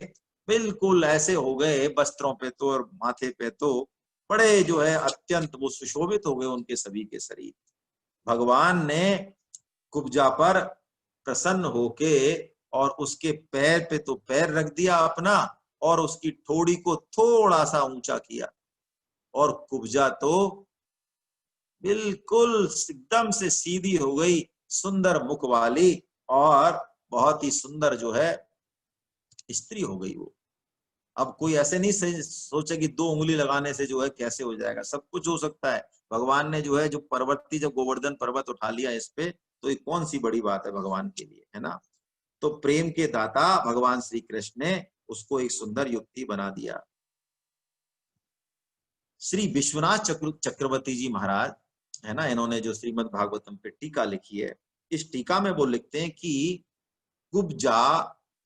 A: बिल्कुल ऐसे हो गए वस्त्रों पे तो और माथे पे तो, बड़े जो है अत्यंत वो सुशोभित हो गए उनके सभी के शरीर। भगवान ने कुब्जा पर प्रसन्न होके और उसके पैर पे तो पैर रख दिया अपना, और उसकी ठोड़ी को थोड़ा सा ऊंचा किया, और कुब्जा तो बिल्कुल एकदम से सीधी हो गई, सुंदर मुख वाली, और बहुत ही सुंदर जो है स्त्री हो गई वो। अब कोई ऐसे नहीं सोचे कि 2 उंगली लगाने से जो है कैसे हो जाएगा, सब कुछ हो सकता है। भगवान ने जो है जो पर्वती, जब गोवर्धन पर्वत उठा लिया इस पे, तो ये कौन सी बड़ी बात है भगवान के लिए, है ना। तो प्रेम के दाता भगवान श्री कृष्ण ने उसको एक सुंदर युक्ति बना दिया। श्री विश्वनाथ चक्रवर्ती जी महाराज, है ना, इन्होंने जो श्रीमद् भागवतम पे टीका लिखी है, इस टीका में वो लिखते हैं कि कुब्जा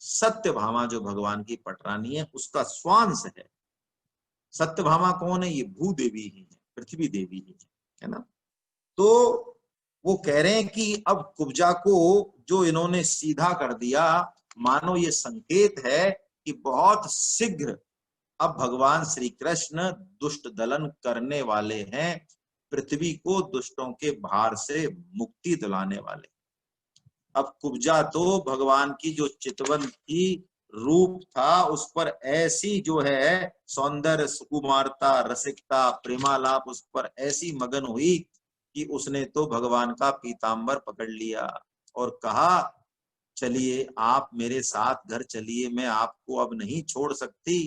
A: सत्यभामा जो भगवान की पटरानी है उसका स्वांश है। सत्यभामा कौन है? ये भूदेवी ही है, पृथ्वी देवी ही है ना। तो वो कह रहे हैं कि अब कुब्जा को जो इन्होंने सीधा कर दिया, मानो ये संकेत है कि बहुत शीघ्र अब भगवान श्री कृष्ण दुष्ट दलन करने वाले हैं, पृथ्वी को दुष्टों के भार से मुक्ति दिलाने वाले। अब कुब्जा तो भगवान की जो चितवन की रूप था, उस पर ऐसी जो है सौंदर्य, सुकुमारता, रसिकता, प्रेमालाप उस पर ऐसी मगन हुई कि उसने तो भगवान का पीतांबर पकड़ लिया और कहा, चलिए आप मेरे साथ घर चलिए, मैं आपको अब नहीं छोड़ सकती।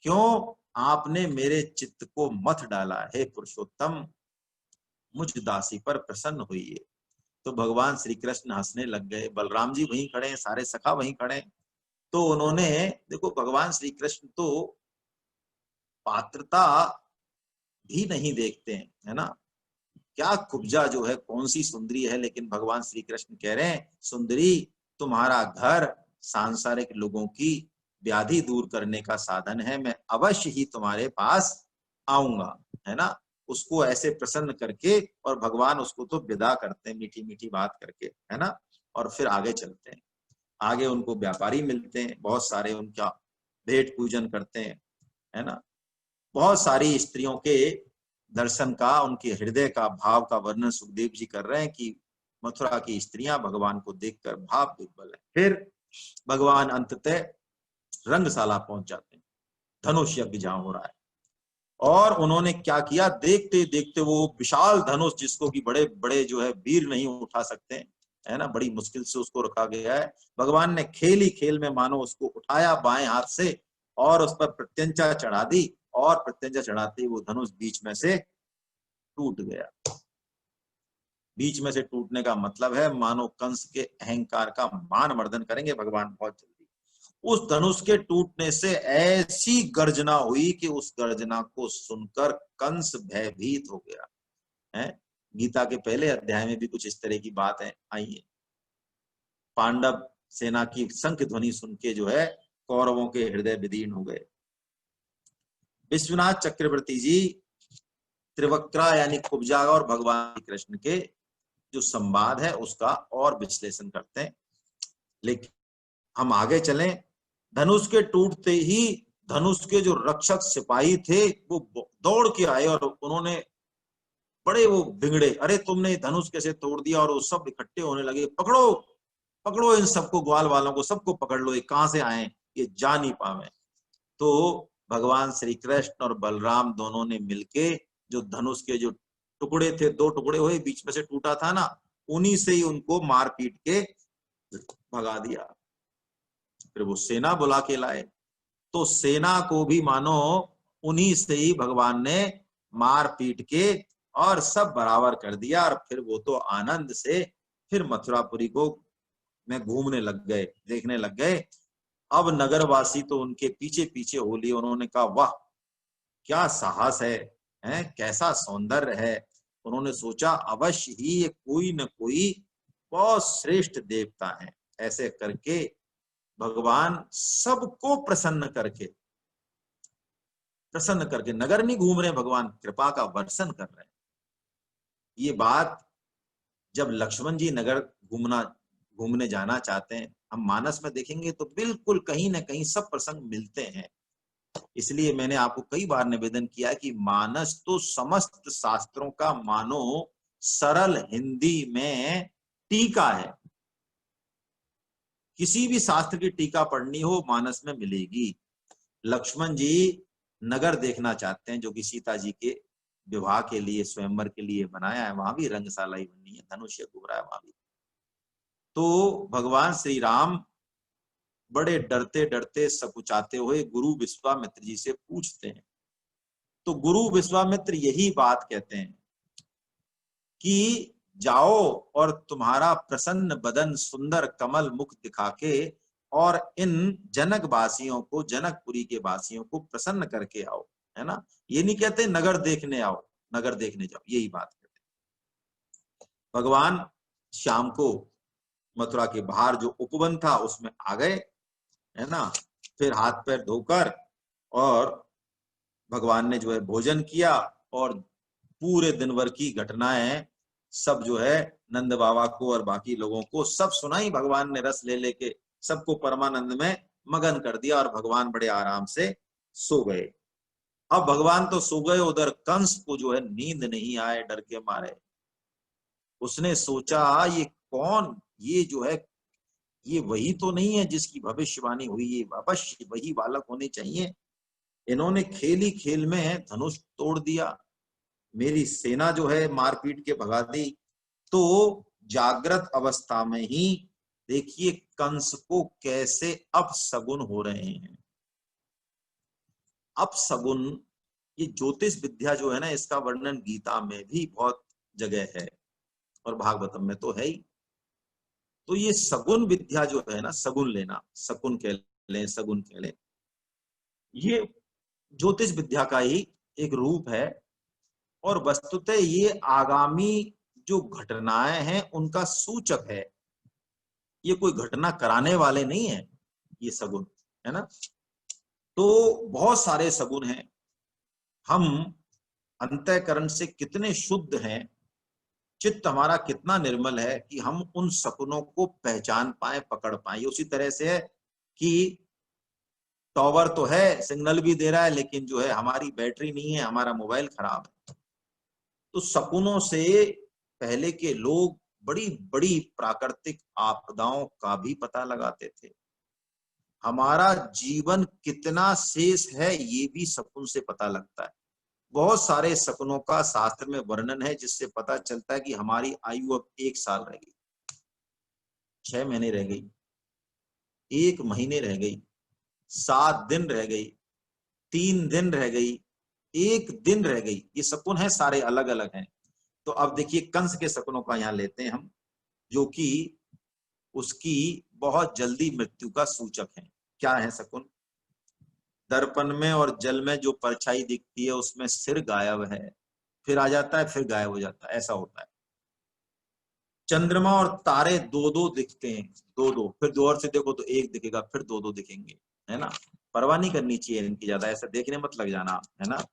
A: क्यों? आपने मेरे चित्त को मथ डाला है पुरुषोत्तम, मुझ दासी पर प्रसन्न हुई। तो भगवान श्री कृष्ण हंसने लग गए। बलराम जी वहीं खड़े हैं, सारे सखा वहीं खड़े हैं। तो उन्होंने, देखो भगवान श्री कृष्ण तो पात्रता भी नहीं देखते हैं, है ना। क्या कुब्जा जो है कौन सी सुंदरी है, लेकिन भगवान श्री कृष्ण कह रहे हैं, सुंदरी तुम्हारा घर सांसारिक लोगों की व्याधि दूर करने का साधन है, मैं अवश्य ही तुम्हारे पास आऊंगा, है ना। उसको ऐसे प्रसन्न करके, और भगवान उसको तो विदा करते हैं मीठी मीठी बात करके, है ना। और फिर आगे चलते हैं। आगे उनको व्यापारी मिलते हैं, बहुत सारे उनका भेंट पूजन करते हैं, है ना। बहुत सारी स्त्रियों के दर्शन का, उनके हृदय का भाव का वर्णन सुखदेव जी कर रहे हैं कि मथुरा की स्त्रियां भगवान को देखकर भाव विह्वल है। फिर भगवान अंततः रंगशाला पहुंच जाते हैं, धनुष यज्ञ जहां हो रहा है। और उन्होंने क्या किया, देखते देखते वो विशाल धनुष, जिसको कि बड़े बड़े जो है वीर नहीं उठा सकते, है ना, बड़ी मुश्किल से उसको रखा गया है। भगवान ने खेल ही खेल में मानो उसको उठाया बाएं हाथ से और उस पर प्रत्यंचा चढ़ा दी, और प्रत्यंचा चढ़ाते ही वो धनुष बीच में से टूट गया। बीच में से टूटने का मतलब है मानो कंस के अहंकार का मान मर्दन करेंगे भगवान बहुत जल्दी। उस धनुष के टूटने से ऐसी गर्जना हुई कि उस गर्जना को सुनकर कंस भयभीत हो गया है। गीता के पहले अध्याय में भी कुछ इस तरह की बात है आई है। पांडव सेना की शंख ध्वनि सुन के जो है कौरवों के हृदय विदीर्ण हो गए। विश्वनाथ चक्रवर्ती जी त्रिवक्रा यानी कुब्जा और भगवान कृष्ण के जो संवाद है उसका और विश्लेषण करते हैं। लेकिन हम आगे चलें। धनुष के टूटते ही धनुष के जो रक्षक सिपाही थे वो दौड़ के आए और उन्होंने बड़े वो बिगड़े, अरे तुमने धनुष कैसे तोड़ दिया, और वो सब इकट्ठे होने लगे, पकड़ो पकड़ो इन सबको, ग्वाल वालों को सबको पकड़ लो, ये कहां से आए, ये जा नहीं पावे। तो भगवान श्री कृष्ण और बलराम दोनों ने मिलके जो धनुष के जो टुकड़े थे, दो टुकड़े हुए, बीच में से टूटा था ना, उन्हीं से ही उनको मार पीट के भगा दिया। फिर वो सेना बुला के लाए, तो सेना को भी मानो उन्हीं से ही भगवान ने मार पीट के और सब बराबर कर दिया। और फिर वो तो आनंद से फिर मथुरापुरी को में घूमने लग गए, देखने लग गए। अब नगरवासी तो उनके पीछे पीछे हो लिए। उन्होंने कहा वाह क्या साहस है, कैसा सौंदर्य है। उन्होंने सोचा अवश्य ही ये कोई न कोई बहुत श्रेष्ठ देवता है। ऐसे करके भगवान सबको प्रसन्न करके नगर नहीं घूम रहे, भगवान कृपा का वर्षण कर रहे हैं। ये बात जब लक्ष्मण जी नगर घूमने जाना चाहते हैं, हम मानस में देखेंगे तो बिल्कुल कहीं ना कहीं सब प्रसंग मिलते हैं। इसलिए मैंने आपको कई बार निवेदन किया कि मानस तो समस्त शास्त्रों का मानो सरल हिंदी में टीका है। किसी भी शास्त्र की टीका पढ़नी हो मानस में मिलेगी। लक्ष्मण जी नगर देखना चाहते हैं जो कि सीता जी के विवाह के लिए, स्वयंवर के लिए बनाया है, वहां भी रंगशाला ही बननी है, धनुष घूम रहा है वहां भी। तो भगवान श्री राम बड़े डरते डरते सकुचाते हुए गुरु विश्वामित्र जी से पूछते हैं। तो गुरु विश्वामित्र यही बात कहते हैं कि जाओ और तुम्हारा प्रसन्न बदन सुंदर कमल मुख दिखा के और इन जनक वासियों को, जनकपुरी के वासियों को प्रसन्न करके आओ, है ना। ये नहीं कहते नगर देखने आओ, नगर देखने जाओ, यही बात कहते हैं। भगवान शाम को मथुरा के बाहर जो उपवन था उसमें आ गए, है ना। फिर हाथ पैर धोकर और भगवान ने जो है भोजन किया और पूरे दिन भर की घटनाएं सब जो है नंद बाबा को और बाकी लोगों को सब सुनाई। भगवान ने रस ले लेके सबको परमानंद में मगन कर दिया और भगवान बड़े आराम से सो गए। अब भगवान तो सो गए, उधर कंस को जो है नींद नहीं आए, डर के मारे। उसने सोचा ये कौन, ये जो है ये वही तो नहीं है जिसकी भविष्यवाणी हुई, ये अवश्य वही बालक होने चाहिए। इन्होंने खेल ही खेल में धनुष तोड़ दिया, मेरी सेना जो है मारपीट के भगा दी। तो जागृत अवस्था में ही देखिए कंस को कैसे अपशगुन हो रहे हैं। अपशगुन, ये ज्योतिष विद्या जो है ना, इसका वर्णन गीता में भी बहुत जगह है और भागवतम में तो है ही। तो ये सगुन विद्या जो है ना, सगुन लेना, शकुन कह लें, सगुन कह लें, ये ज्योतिष विद्या का ही एक रूप है। और वस्तुतः ये आगामी जो घटनाएं हैं उनका सूचक है, ये कोई घटना कराने वाले नहीं है ये सगुन, है ना। तो बहुत सारे सगुन हैं। हम अंतःकरण से कितने शुद्ध हैं, चित्त हमारा कितना निर्मल है कि हम उन सपनों को पहचान पाए, पकड़ पाए। उसी तरह से है कि टावर तो है, सिग्नल भी दे रहा है, लेकिन जो है हमारी बैटरी नहीं है, हमारा मोबाइल खराब है। तो सपनों से पहले के लोग बड़ी बड़ी प्राकृतिक आपदाओं का भी पता लगाते थे। हमारा जीवन कितना शेष है ये भी सपन से पता लगता है। बहुत सारे सपनों का शास्त्र में वर्णन है जिससे पता चलता है कि हमारी आयु अब 1 साल रहेगी। 6 महीने रह गई, 1 महीने रह गई, 7 दिन रह गई, 3 दिन रह गई, 1 दिन रह गई। ये शकुन है, सारे अलग अलग हैं। तो अब देखिए कंस के शकुनों का यहाँ लेते हैं हम, जो कि उसकी बहुत जल्दी मृत्यु का सूचक है। क्या है शकुन? दर्पण में और जल में जो परछाई दिखती है उसमें सिर गायब है, फिर आ जाता है, फिर गायब हो जाता है, ऐसा होता है। चंद्रमा और तारे दो दो दिखते हैं, दो दो, फिर दूर से देखो तो एक दिखेगा, फिर दो दो दिखेंगे, है ना। परवाह नहीं करनी चाहिए इनकी ज्यादा, ऐसा देखने मत लग जाना, है ना।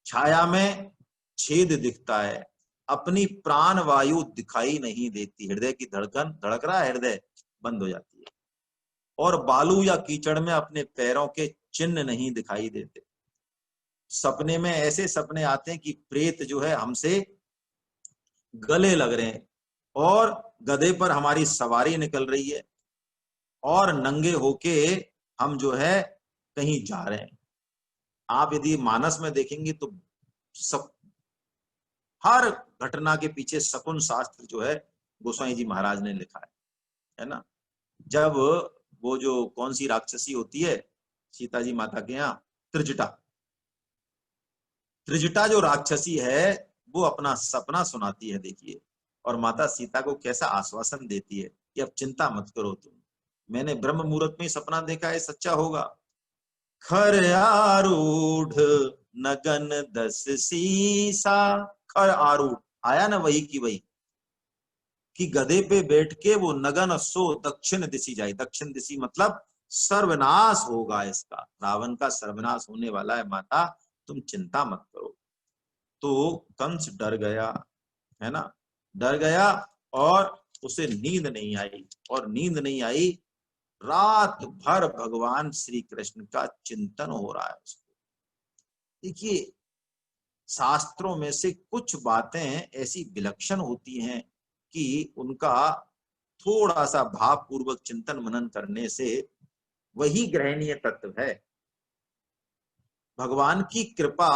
A: छाया में छेद दिखता है, अपनी प्राण वायु दिखाई नहीं देती, हृदय की धड़कन, धड़क रहा है हृदय, बंद हो जाती है। और बालू या कीचड़ में अपने पैरों के चिन्ह नहीं दिखाई देते। सपने में ऐसे सपने आते हैं कि प्रेत जो है हमसे गले लग रहे हैं, और गधे पर हमारी सवारी निकल रही है, और नंगे होके हम जो है कहीं जा रहे हैं। आप यदि मानस में देखेंगे तो सब, हर घटना के पीछे शकुन शास्त्र जो है गोस्वामी जी महाराज ने लिखा है ना। जब वो जो कौन सी राक्षसी होती है सीता जी माता के यहाँ, त्रिजटा, त्रिजटा जो राक्षसी है वो अपना सपना सुनाती है, देखिए, और माता सीता को कैसा आश्वासन देती है कि अब चिंता मत करो तुम, मैंने ब्रह्म मुहूर्त में सपना देखा है, सच्चा होगा। खर आरूढ़ नगन 10 सीसा, खर आरूढ़ आया ना वही की वही, कि गधे पे बैठ के वो नगन सो दक्षिण दिशी जाए। दक्षिण दिशी मतलब सर्वनाश होगा इसका, रावण का सर्वनाश होने वाला है माता, तुम चिंता मत करो। तो कंस डर गया, है ना, डर गया, और उसे नींद नहीं आई, और नींद नहीं आई, रात भर भगवान श्री कृष्ण का चिंतन हो रहा है उसको। देखिए शास्त्रों में से कुछ बातें ऐसी विलक्षण होती हैं कि उनका थोड़ा सा भाव पूर्वक चिंतन मनन करने से वही ग्रहणीय तत्व है। भगवान की कृपा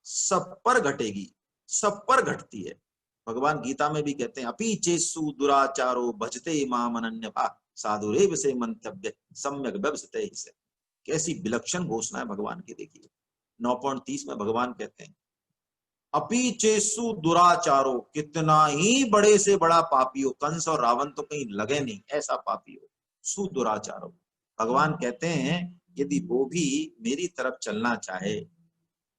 A: सब पर घटेगी, सब पर घटती है। भगवान गीता में भी कहते हैं, अपी चेसु दुराचारो भजते माम अनन्यभा साधुरेव से मंतव्य सम्यक व्यवसते ही से। कैसी विलक्षण घोषणा है भगवान की, देखिए 9.30 में भगवान कहते हैं, अपी चेसु दुराचारो, कितना ही बड़े से बड़ा पापी हो, कंस और रावण तो कहीं लगे नहीं, ऐसा पापी हो, सुदुराचारो, भगवान कहते हैं यदि वो भी मेरी तरफ चलना चाहे,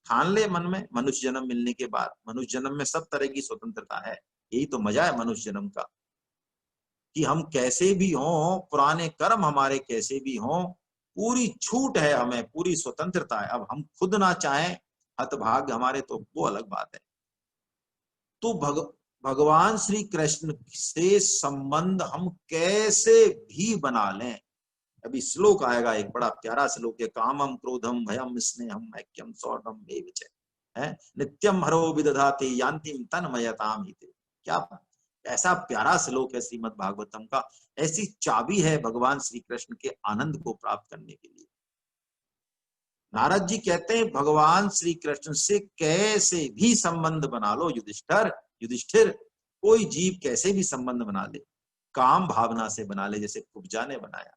A: ठान ले मन में, मनुष्य जन्म मिलने के बाद, मनुष्य जन्म में सब तरह की स्वतंत्रता है, यही तो मजा है मनुष्य जन्म का, कि हम कैसे भी हों, पुराने कर्म हमारे कैसे भी हों, पूरी छूट है हमें, पूरी स्वतंत्रता है। अब हम खुद ना चाहें, हतभाग्य हमारे, तो वो अलग बात है। तो भगवान श्री कृष्ण से संबंध हम कैसे भी बना लें। अभी श्लोक आएगा, एक बड़ा प्यारा श्लोक है, कामम क्रोधम भयम स्नेहम ऐक्यम सौर्णम एवच है, नित्यम हरो विदधाति यान्तिम तन्मयताम हिते। क्या ऐसा प्यारा श्लोक है श्रीमद् भागवतम का, ऐसी चाबी है भगवान श्री कृष्ण के आनंद को प्राप्त करने के लिए। नारद जी कहते हैं भगवान श्री कृष्ण से कैसे भी संबंध बना लो युधिष्ठिर, युधिष्ठिर कोई जीव कैसे भी संबंध बना ले, काम भावना से बना ले, जैसे कुब्जा ने बनाया।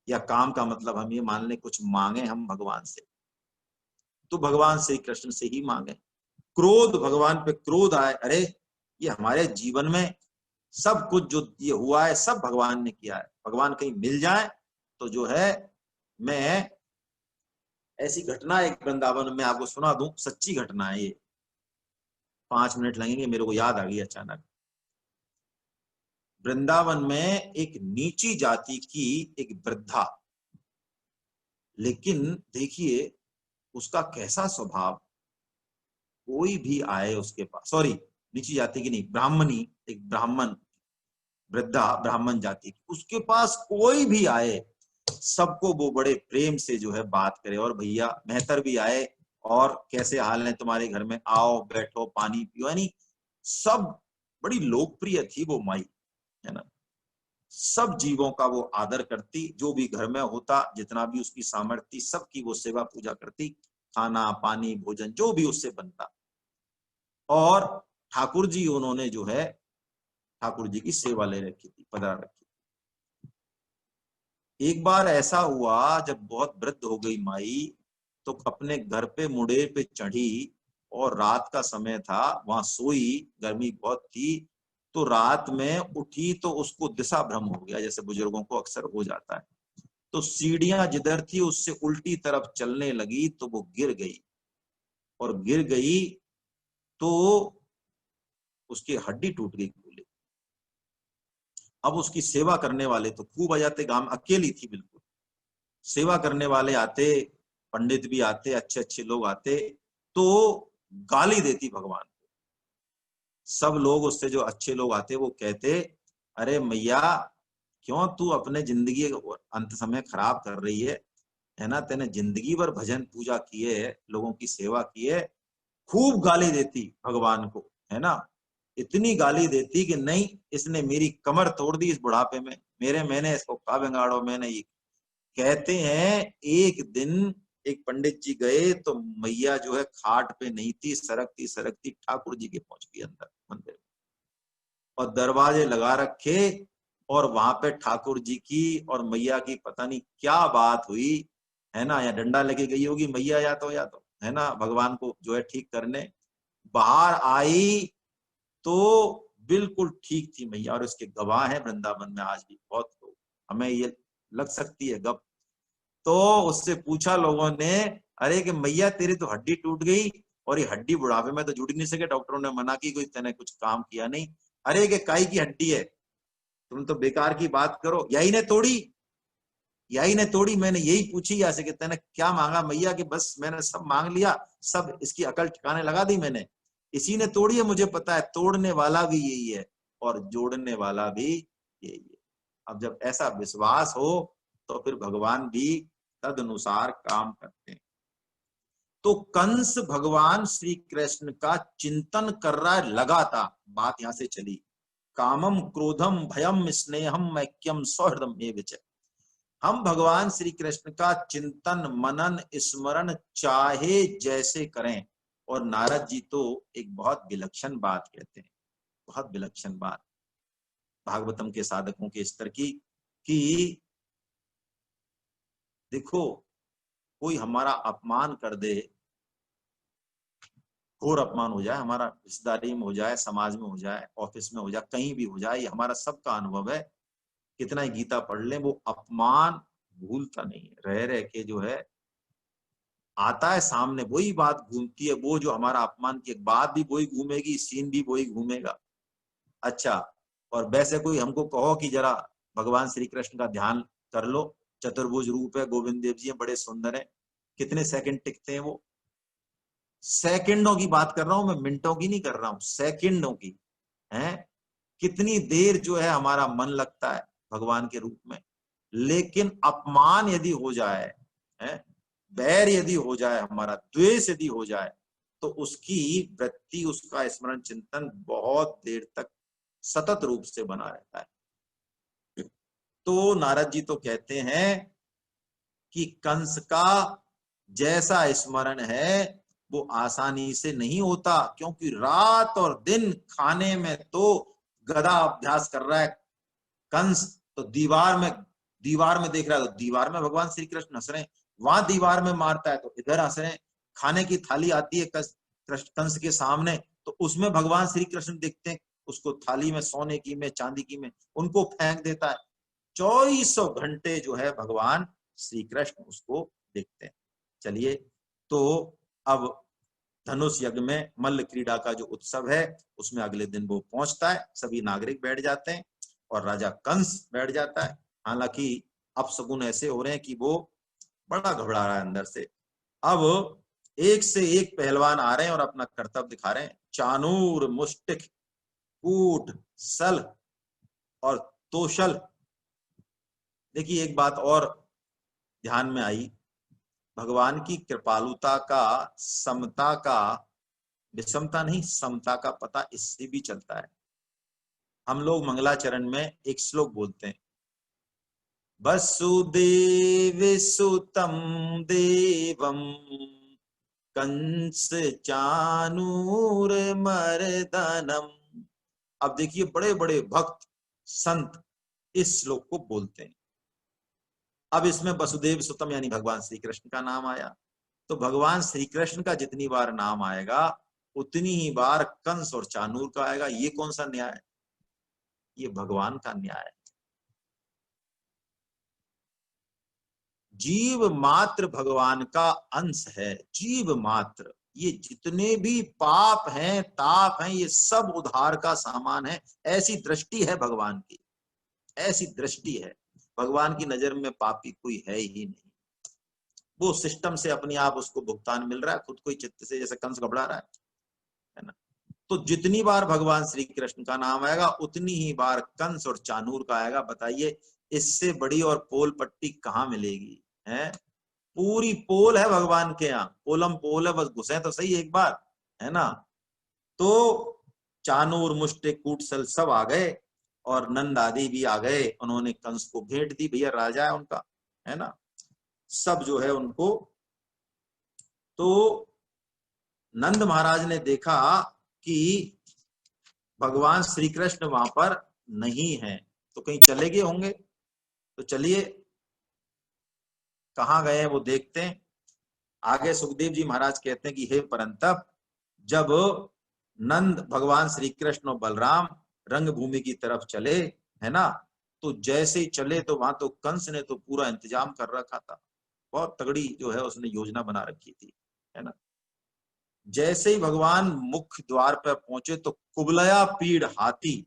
A: या काम का मतलब हम ये मान लें कुछ मांगे हम भगवान से, तो भगवान श्री कृष्ण से ही मांगे। क्रोध, भगवान पे क्रोध आए, अरे ये हमारे जीवन में सब कुछ जो ये हुआ है सब भगवान ने किया है, भगवान कहीं मिल जाए तो जो है, मैं ऐसी घटना एक वृंदावन में आपको सुना दूं, सच्ची घटना है ये, 5 मिनट लगेंगे, मेरे को याद आ गई अचानक। वृंदावन में एक नीची जाति की एक वृद्धा, लेकिन देखिए उसका कैसा स्वभाव, कोई भी आए उसके पास, सॉरी नीची जाति की नहीं, ब्राह्मणी, एक ब्राह्मण वृद्धा, ब्राह्मण जाति की, उसके पास कोई भी आए सबको वो बड़े प्रेम से जो है बात करे, और भैया मेहतर भी आए, और कैसे हाल है तुम्हारे घर में, आओ बैठो पानी पियो, यानी सब, बड़ी लोकप्रिय थी वो माई, है ना। सब जीवों का वो आदर करती, जो भी घर में होता, जितना भी उसकी सामर्थ्य, सबकी वो सेवा पूजा करती, खाना पानी भोजन जो भी उससे बनता। और ठाकुर जी उन्होंने जो है ठाकुर जी की सेवा ले रखी थी, पधरा रखी थी। एक बार ऐसा हुआ, जब बहुत वृद्ध हो गई माई, तो अपने घर पे मुड़े पे चढ़ी और रात का समय था, वहां सोई, गर्मी बहुत थी, तो रात में उठी तो उसको दिशा भ्रम हो गया, जैसे बुजुर्गों को अक्सर हो जाता है। तो सीढ़ियां जिधर थी उससे उल्टी तरफ चलने लगी, तो वो गिर गई, और गिर गई तो उसकी हड्डी टूट गई पूरी। अब उसकी सेवा करने वाले तो खूब आ जाते, गांव अकेली थी बिल्कुल, सेवा करने वाले आते, पंडित भी आते, अच्छे अच्छे लोग आते, तो गाली देती भगवान को। सब लोग उससे, जो अच्छे लोग आते, वो कहते, अरे मैया, क्यों तू अपने जिंदगी अंत समय खराब कर रही है ना, तेने जिंदगी भर भजन पूजा किए है, लोगों की सेवा की है, खूब गाली देती भगवान को, है ना, इतनी गाली देती कि नहीं, इसने मेरी कमर तोड़ दी इस बुढ़ापे में, मैंने इसको का बिगाड़ो, मैंने ये। कहते हैं एक दिन एक पंडित जी गए, तो मैया जो है खाट पे नहीं थी, सरकती सरकती ठाकुर जी के पहुंच गई अंदर मंदिर, और दरवाजे लगा रखे, और वहां पे ठाकुर जी की और मैया की पता नहीं क्या बात हुई, है ना, या डंडा लेके गई होगी मैया, या तो है ना, भगवान को जो है ठीक करने। बाहर आई तो बिल्कुल ठीक थी मैया, और उसके गवाह है वृंदावन में आज भी बहुत लोग, हमें ये लग सकती है गप। तो उससे पूछा लोगों ने, अरे कि मैया तेरी तो हड्डी टूट गई, और ये हड्डी बुढ़ापे में तो जुड़ ही नहीं सके, डॉक्टरों ने मना की, कोई तेने कुछ काम किया नहीं। अरे कि काई की हड्डी है, तुम तो बेकार की बात करो, यही ने तोड़ी, यही ने तोड़ी, मैंने यही पूछी या से कि तेने क्या मांगा मैया, कि बस मैंने सब मांग लिया, सब इसकी अकल ठिकाने लगा दी मैंने, इसी ने तोड़ी है, मुझे पता है, तोड़ने वाला भी यही है और जोड़ने वाला भी यही है। अब जब ऐसा विश्वास हो, तो फिर भगवान भी तद अनुसार काम करते हैं। तो कंस भगवान श्री कृष्ण का चिंतन कर रहा है लगातार, बात यहां से चली, कामम क्रोधम भयम स्नेहम मैक्यम सौहृदम ये विचय। हम भगवान श्री कृष्ण का चिंतन मनन स्मरण चाहे जैसे करें, और नारद जी तो एक बहुत विलक्षण बात कहते हैं, बहुत विलक्षण बात भागवतम के साधकों के स्तर की, कि देखो, कोई हमारा अपमान कर दे, घोर अपमान हो जाए, हमारा रिश्तेदारी में हो जाए, समाज में हो जाए, ऑफिस में हो जाए, कहीं भी हो जाए, ये हमारा सबका अनुभव है, कितना ही गीता पढ़ ले, वो अपमान भूलता नहीं है, रह रह के जो है आता है सामने, वही बात घूमती है, वो जो हमारा अपमान की बात भी वही घूमेगी, सीन भी वही घूमेगा। अच्छा, और वैसे कोई हमको कहो कि जरा भगवान श्री कृष्ण का ध्यान कर लो, चतुर्भुज रूप है, गोविंद देव जी है, बड़े सुंदर है, कितने सेकंड टिकते हैं वो, सेकंडों की बात कर रहा हूं मैं, मिनटों की नहीं कर रहा हूं, सेकंडों की है, कितनी देर जो है हमारा मन लगता है भगवान के रूप में। लेकिन अपमान यदि हो जाए, है, बैर यदि हो जाए, हमारा द्वेष यदि हो जाए, तो उसकी वृत्ति, उसका स्मरण चिंतन बहुत देर तक सतत रूप से बना रहता है। तो नारद जी तो कहते हैं कि कंस का जैसा स्मरण है वो आसानी से नहीं होता, क्योंकि रात और दिन खाने में तो गदा अभ्यास कर रहा है कंस, तो दीवार में देख रहा है, तो दीवार में भगवान श्री कृष्ण हंस रहे हैं, वहां दीवार में मारता है तो इधर हंस रहे हैं, खाने की थाली आती है कंस के सामने, तो उसमें भगवान श्री कृष्ण देखते हैं, उसको थाली में सोने की में चांदी की में उनको फेंक देता है, 2400 घंटे जो है भगवान श्री कृष्ण उसको देखते हैं। चलिए, तो अब धनुष यज्ञ में मल्ल क्रीड़ा का जो उत्सव है, उसमें अगले दिन वो पहुंचता है, सभी नागरिक बैठ जाते हैं, और राजा कंस बैठ जाता है। हालांकि अपशगुन ऐसे हो रहे हैं कि वो बड़ा घबरा रहा है अंदर से। अब एक से एक पहलवान आ रहे हैं और अपना कर्तव्य दिखा रहे हैं, चानूर, मुष्टिक, कूट, सल और तोशल। देखिए, एक बात और ध्यान में आई, भगवान की कृपालुता का, समता का, विषमता नहीं समता का पता इससे भी चलता है। हम लोग मंगलाचरण में एक श्लोक बोलते हैं, वसुदेव सुतम देवम कंस चानूर मर्दनम। अब देखिए, बड़े बड़े भक्त संत इस श्लोक को बोलते हैं, अब इसमें वसुदेव सुतम यानी भगवान श्री कृष्ण का नाम आया, तो भगवान श्री कृष्ण का जितनी बार नाम आएगा उतनी ही बार कंस और चाणूर का आएगा। ये कौन सा न्याय है? ये भगवान का न्याय है। जीव मात्र भगवान का अंश है, जीव मात्र। ये जितने भी पाप हैं, ताप हैं, ये सब उद्धार का सामान है। ऐसी दृष्टि है भगवान की, ऐसी दृष्टि है। भगवान की नजर में पापी कोई है ही नहीं। वो सिस्टम से अपने आप उसको भुगतान मिल रहा है, खुद को ही चित्त से, जैसे कंस घबरा रहा है ना। तो जितनी बार भगवान श्री कृष्ण का नाम आएगा उतनी ही बार कंस और चाणूर का आएगा। बताइए इससे बड़ी और पोल पट्टी कहाँ मिलेगी? है पूरी पोल है भगवान के यहाँ, पोलम पोल है, बस घुसे तो सही एक बार, है ना। तो चाणूर मुष्टिक कूटसल सब आ गए और नंद आदि भी आ गए। उन्होंने कंस को भेंट दी, भैया राजा है उनका, है ना। सब जो है उनको, तो नंद महाराज ने देखा कि भगवान श्री कृष्ण वहां पर नहीं है, तो कहीं चले गए होंगे। तो चलिए कहाँ गए वो देखते हैं। आगे सुखदेव जी महाराज कहते हैं कि हे परंतप, जब नंद भगवान श्री कृष्ण और बलराम रंगभूमि की तरफ चले, है ना, तो जैसे ही चले तो वहां तो कंस ने तो पूरा इंतजाम कर रखा था, बहुत तगड़ी जो है उसने योजना बना रखी थी, है ना। जैसे ही भगवान मुख्य द्वार पर पहुंचे तो कुबलया पीड़ हाथी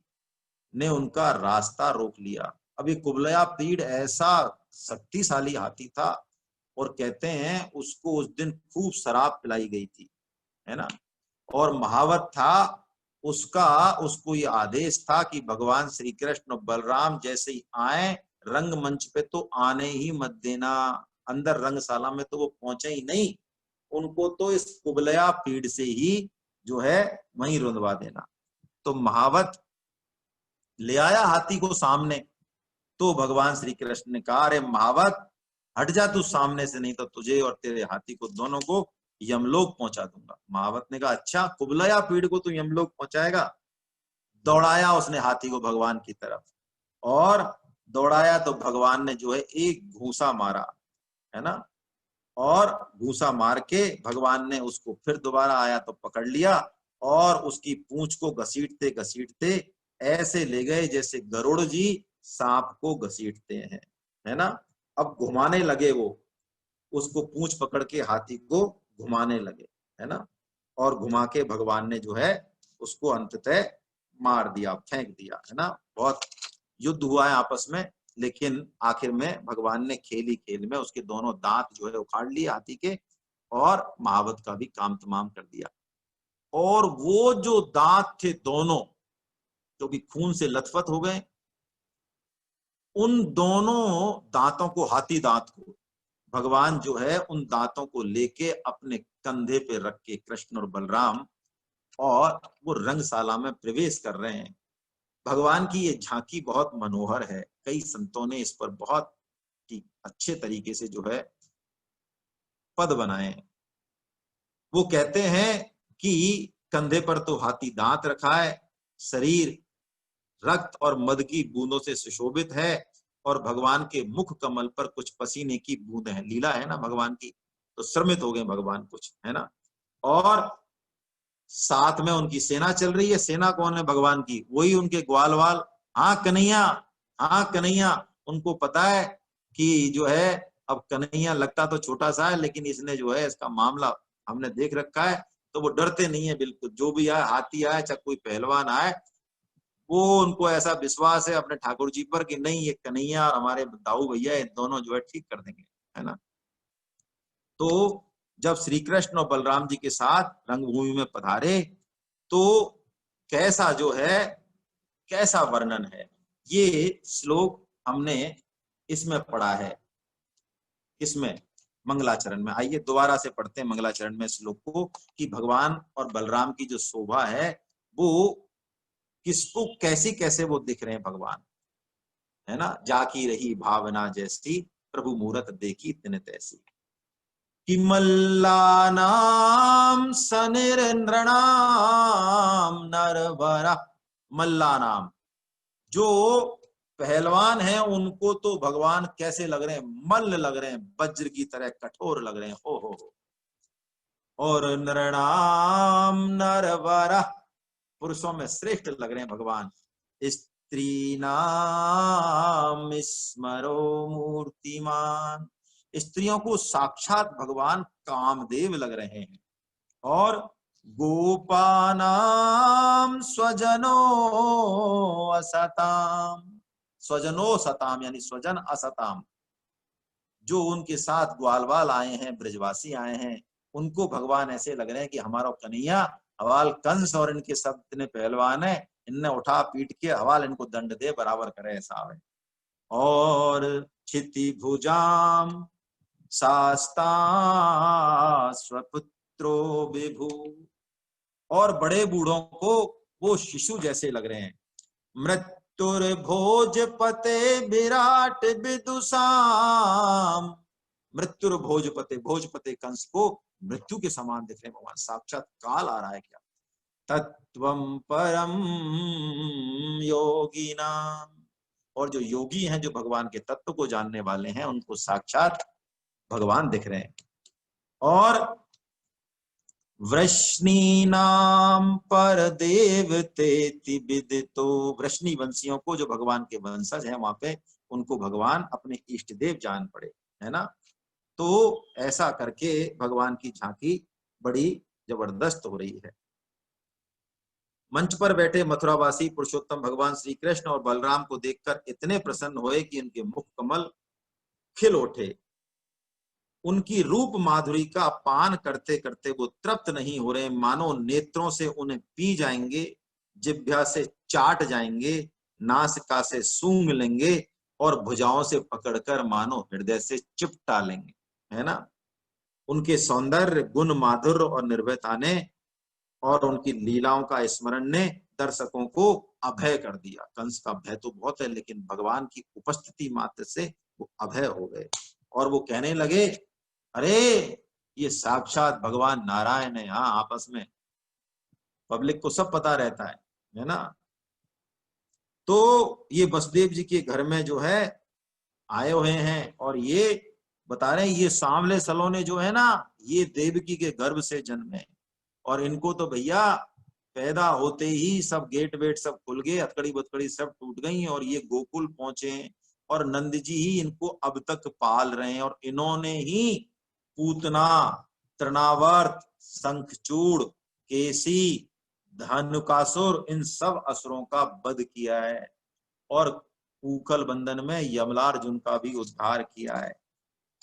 A: ने उनका रास्ता रोक लिया। अब ये कुबलया पीड़ ऐसा शक्तिशाली हाथी था, और कहते हैं उसको उस दिन खूब शराब पिलाई गई थी, है ना। और महावत था उसका, उसको ये आदेश था कि भगवान श्री कृष्ण और बलराम जैसे ही आए रंगमंच पे तो आने ही मत देना, अंदर रंगशाला में तो वो पहुंचे ही नहीं, उनको तो इस कुबलया पीड़ से ही जो है वहीं रुंधवा देना। तो महावत ले आया हाथी को सामने, तो भगवान श्री कृष्ण ने कहा, अरे महावत हट जा तू सामने से, नहीं तो तुझे और तेरे हाथी को दोनों को यमलोक पहुंचा दूंगा। महावत ने कहा, अच्छा कुबलया पीड़ को तू यमलोक पहुंचाएगा? दौड़ाया उसने हाथी को भगवान की तरफ, और दौड़ाया तो भगवान ने जो है एक घूसा मारा, है ना। और घूसा मार के भगवान ने उसको फिर दोबारा आया तो पकड़ लिया, और उसकी पूंछ को घसीटते घसीटते ऐसे ले गए जैसे गरुड़ जी सांप को घसीटते हैं, है ना। अब घुमाने लगे वो, उसको पूंछ पकड़ के हाथी को घुमाने लगे, है ना। और घुमा के भगवान ने जो है उसको अंततः मार दिया, फेंक दिया, है ना। बहुत युद्ध हुआ है आपस में, लेकिन आखिर में भगवान ने खेल ही खेल में उसके दोनों दांत जो है उखाड़ लिए हाथी के, और महावत का भी काम तमाम कर दिया। और वो जो दांत थे दोनों, जो भी खून से लथपथ हो गए, उन दोनों दांतों को, हाथी दांत को, भगवान जो है उन दांतों को लेके अपने कंधे पे रख के कृष्ण और बलराम, और वो रंगशाला में प्रवेश कर रहे हैं। भगवान की ये झांकी बहुत मनोहर है, कई संतों ने इस पर बहुत अच्छे तरीके से जो है पद बनाए हैं। वो कहते हैं कि कंधे पर तो हाथी दांत रखा है, शरीर रक्त और मद की बूंदों से सुशोभित है, और भगवान के मुख कमल पर कुछ पसीने की बूंद है, लीला है ना भगवान की, तो श्रमित हो गए भगवान कुछ, है ना। और साथ में उनकी सेना चल रही है। सेना कौन है? भगवान की, वही उनके ग्वाल वाल। हाँ कन्हैया, हाँ कन्हैया। उनको पता है कि जो है अब कन्हैया लगता तो छोटा सा है, लेकिन इसने जो है इसका मामला हमने देख रखा है, तो वो डरते नहीं है बिल्कुल। जो भी आए, हाथी आए चाहे कोई पहलवान आए, वो उनको ऐसा विश्वास है अपने ठाकुर जी पर कि नहीं, ये कन्हैया और हमारे दाऊ भैया ये दोनों जो है ठीक कर देंगे, है ना। तो जब श्री कृष्ण और बलराम जी के साथ रंगभूमि में पधारे, तो कैसा जो है, कैसा वर्णन है। ये श्लोक हमने इसमें पढ़ा है, इसमें मंगलाचरण में। आइए दोबारा से पढ़ते हैं मंगलाचरण में श्लोक को, कि भगवान और बलराम की जो शोभा है वो किसको, कैसी कैसे वो दिख रहे हैं भगवान, है ना। जाकी रही भावना जैसी, प्रभु मूरत देखी तिन तैसी। कि मल्लानाम सनिरेंद्रणाम नरवरा, मल्लानाम जो पहलवान हैं उनको तो भगवान कैसे लग रहे हैं, मल्ल लग रहे हैं, वज्र की तरह कठोर लग रहे हैं। ओ हो। और नरनाम नरवर, पुरुषों में श्रेष्ठ लग रहे हैं भगवान। स्त्री नाम स्मरो मूर्तिमान, स्त्रियों को साक्षात भगवान कामदेव लग रहे हैं। और गोपानाम स्वजनो असताम, स्वजनो सताम यानी स्वजन असताम, जो उनके साथ ग्वालवाल आए हैं, ब्रजवासी आए हैं, उनको भगवान ऐसे लग रहे हैं कि हमारा कन्हैया हवाल कंस और इनके सब इतने पहलवान है, इनने उठा पीट के हवाल इनको दंड दे बराबर करे, ऐसा है। और क्षिति भुजाम शास्ता स्वपुत्रो विभु, और बड़े बूढ़ों को वो शिशु जैसे लग रहे हैं। मृत्युर भोजपते विराट विदुषाम, मृत्युर भोजपते, भोजपते कंस को मृत्यु के समान दिख रहे हैं भगवान, साक्षात काल आ रहा है क्या। तत्वम परम योगिना, और जो योगी हैं, जो भगवान के तत्व को जानने वाले हैं, उनको साक्षात भगवान दिख रहे हैं। और वृष्णीनाम पर देवते विदितो, वृष्णी वंशियों को, जो भगवान के वंशज हैं वहां पे, उनको भगवान अपने इष्ट देव जान पड़े, है ना। तो ऐसा करके भगवान की झांकी बड़ी जबरदस्त हो रही है। मंच पर बैठे मथुरावासी पुरुषोत्तम भगवान श्री कृष्ण और बलराम को देखकर इतने प्रसन्न हुए कि उनके मुख कमल खिल उठे। उनकी रूप माधुरी का पान करते करते वो तृप्त नहीं हो रहे, मानो नेत्रों से उन्हें पी जाएंगे, जिह्वा से चाट जाएंगे, नासिका से सूंघ लेंगे और भुजाओं से पकड़कर मानो हृदय से चिपटा लेंगे, है ना। उनके सौंदर्य, गुण, माधुर्य और निर्भयता ने और उनकी लीलाओं का स्मरण ने दर्शकों को अभय कर दिया। कंस का भय तो बहुत है, लेकिन भगवान की उपस्थिति मात्र से वो अभय हो गए और वो कहने लगे, अरे ये साक्षात भगवान नारायण है। हाँ, आपस में पब्लिक को सब पता रहता है ना। तो ये वसुदेव जी के घर में जो है आए हुए हैं और ये बता रहे हैं, ये सांवले सलोने जो है ना, ये देवकी के गर्भ से जन्मे, और इनको तो भैया पैदा होते ही सब गेट वेट सब खुल गए, हथकड़ी बथकड़ी सब टूट गई और ये गोकुल पहुंचे और नंद जी ही इनको अब तक पाल रहे हैं। और इन्होंने ही पूतना, तृणावर्त, शंखचूड़, केसी, धनुकासुर, इन सब असुरों का वध किया है और पूखल बंधन में यमलार्जुन का भी उद्धार किया है।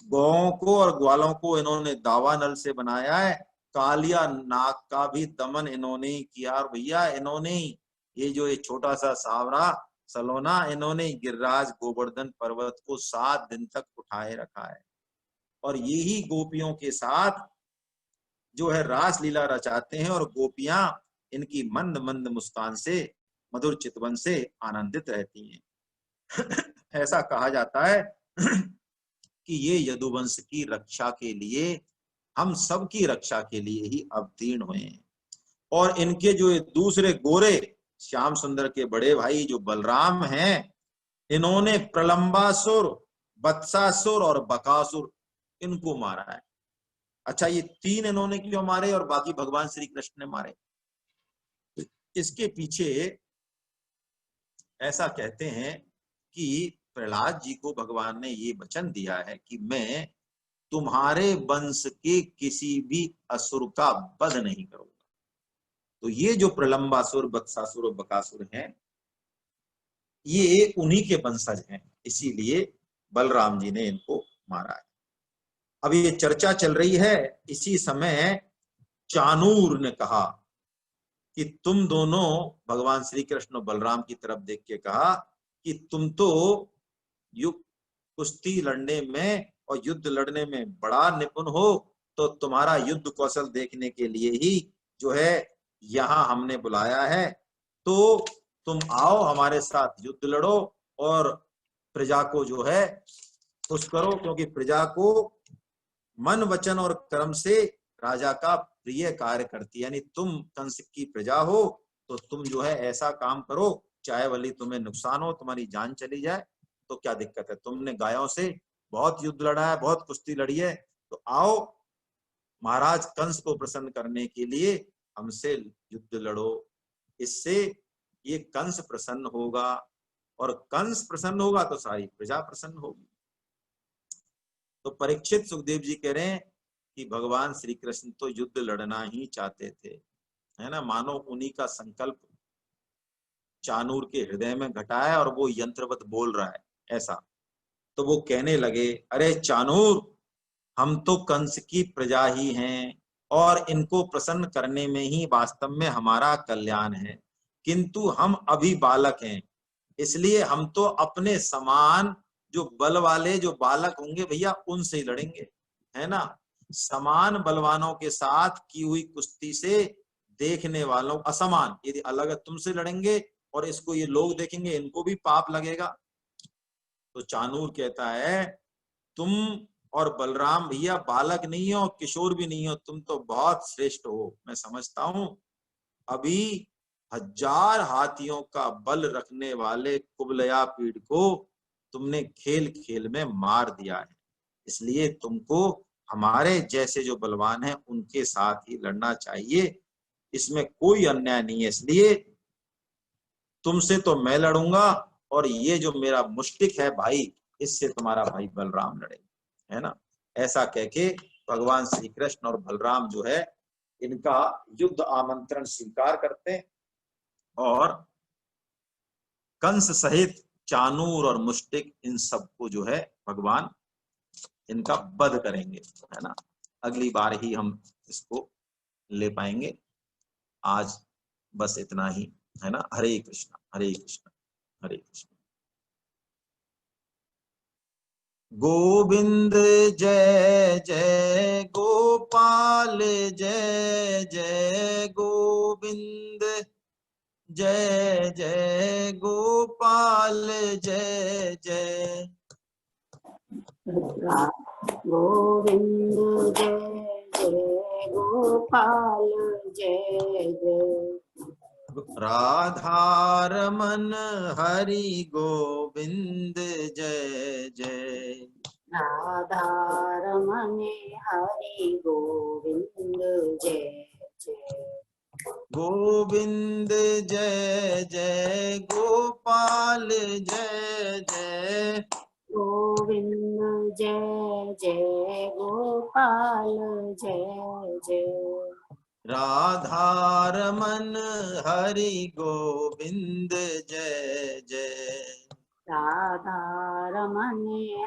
A: गौओं को और ग्वालों को इन्होंने दावानल से बनाया है, कालिया नाग का भी दमन इन्होंने ही किया। और भैया इन्होंने ये जो ये छोटा सा सांवरा सलोना, इन्होंने गिरिराज गोवर्धन पर्वत को 7 दिन तक उठाए रखा है और यही गोपियों के साथ जो है रास लीला रचाते हैं और गोपियां इनकी मंद मंद मुस्कान से, मधुर चितवन से आनंदित रहती हैं। ऐसा कहा जाता है कि ये यदुवंश की रक्षा के लिए, हम सब की रक्षा के लिए ही अवतीर्ण हुए हैं। और इनके जो दूसरे गोरे श्याम सुंदर के बड़े भाई जो बलराम हैं, इन्होंने प्रलंबासुर, वत्सासुर और बकासुर इनको मारा है। अच्छा, ये 3 इन्होंने क्यों मारे और बाकी भगवान श्री कृष्ण ने मारे? इसके पीछे ऐसा कहते हैं कि प्रहलाद जी को भगवान ने ये वचन दिया है कि मैं तुम्हारे वंश के किसी भी असुर का वध नहीं करूंगा। तो ये जो प्रलंबासुर, वत्सासुर और बकासुर हैं, ये उन्हीं के वंशज हैं, इसीलिए बलराम जी ने इनको मारा है। अब ये चर्चा चल रही है, इसी समय चानूर ने कहा कि तुम दोनों, भगवान श्री कृष्ण बलराम की तरफ देख के कहा कि तुम तो युद्ध कुश्ती लड़ने में और युद्ध लड़ने में बड़ा निपुण हो, तो तुम्हारा युद्ध कौशल देखने के लिए ही जो है यहाँ हमने बुलाया है। तो तुम आओ हमारे साथ युद्ध लड़ो और प्रजा को जो है खुश करो, क्योंकि प्रजा को मन वचन और कर्म से राजा का प्रिय कार्य करती है। यानी तुम कंस की प्रजा हो तो तुम जो है ऐसा काम करो चाहे भली तुम्हें नुकसान हो, तुम्हारी जान चली जाए तो क्या दिक्कत है, तुमने गायों से बहुत युद्ध लड़ा है, बहुत कुश्ती लड़ी है, तो आओ महाराज कंस को प्रसन्न करने के लिए हमसे युद्ध लड़ो। इससे ये कंस प्रसन्न होगा, और कंस प्रसन्न होगा तो सारी प्रजा प्रसन्न होगी। तो परीक्षित सुखदेव जी कह रहे हैं कि भगवान श्री कृष्ण तो युद्ध लड़ना ही चाहते थे, है ना। मानो उन्हीं का संकल्प चानूर के हृदय में घटा है और वो यंत्रवत बोल रहा है ऐसा। तो वो कहने लगे, अरे चानूर, हम तो कंस की प्रजा ही हैं और इनको प्रसन्न करने में ही वास्तव में हमारा कल्याण है, किंतु हम अभी बालक हैं, इसलिए हम तो अपने समान जो बल वाले जो बालक होंगे भैया उनसे ही लड़ेंगे, है ना। समान बलवानों के साथ की हुई कुश्ती से देखने वालों असमान यदि अलग तुमसे लड़ेंगे और इसको ये लोग देखेंगे, इनको भी पाप लगेगा। तो चानूर कहता है, तुम और बलराम भैया बालक नहीं हो, किशोर भी नहीं हो, तुम तो बहुत श्रेष्ठ हो। मैं समझता हूं अभी 1000 हाथियों का बल रखने वाले कुबलया पीड़ को तुमने खेल खेल में मार दिया है, इसलिए तुमको हमारे जैसे जो बलवान हैं उनके साथ ही लड़ना चाहिए, इसमें कोई अन्याय नहीं है। इसलिए तुमसे तो मैं लड़ूंगा और ये जो मेरा मुष्टिक है भाई, इससे तुम्हारा भाई बलराम लड़ेगा, है ना। ऐसा कह के भगवान श्री कृष्ण और बलराम जो है इनका युद्ध आमंत्रण स्वीकार करते हैं और कंस सहित चानूर और मुष्टिक इन सबको जो है भगवान इनका वध करेंगे, है ना। अगली बार ही हम इसको ले पाएंगे, आज बस इतना ही, है ना। हरे कृष्ण हरे कृष्ण हरे कृष्ण। गोविंद जय जय गोपाल जय जय गोविंद जय जय गोपाल जय जय
B: गोविंद जय जय गोपाल जय जय
A: राधारमन हरि गोविंद जय जय
B: राधारमण हरि गोविंद जय जय
A: गोविंद जय जय गोपाल जय जय
B: गोविंद जय जय गोपाल जय जय
A: राधारमन हरि गोविंद जय जय
B: राधारमण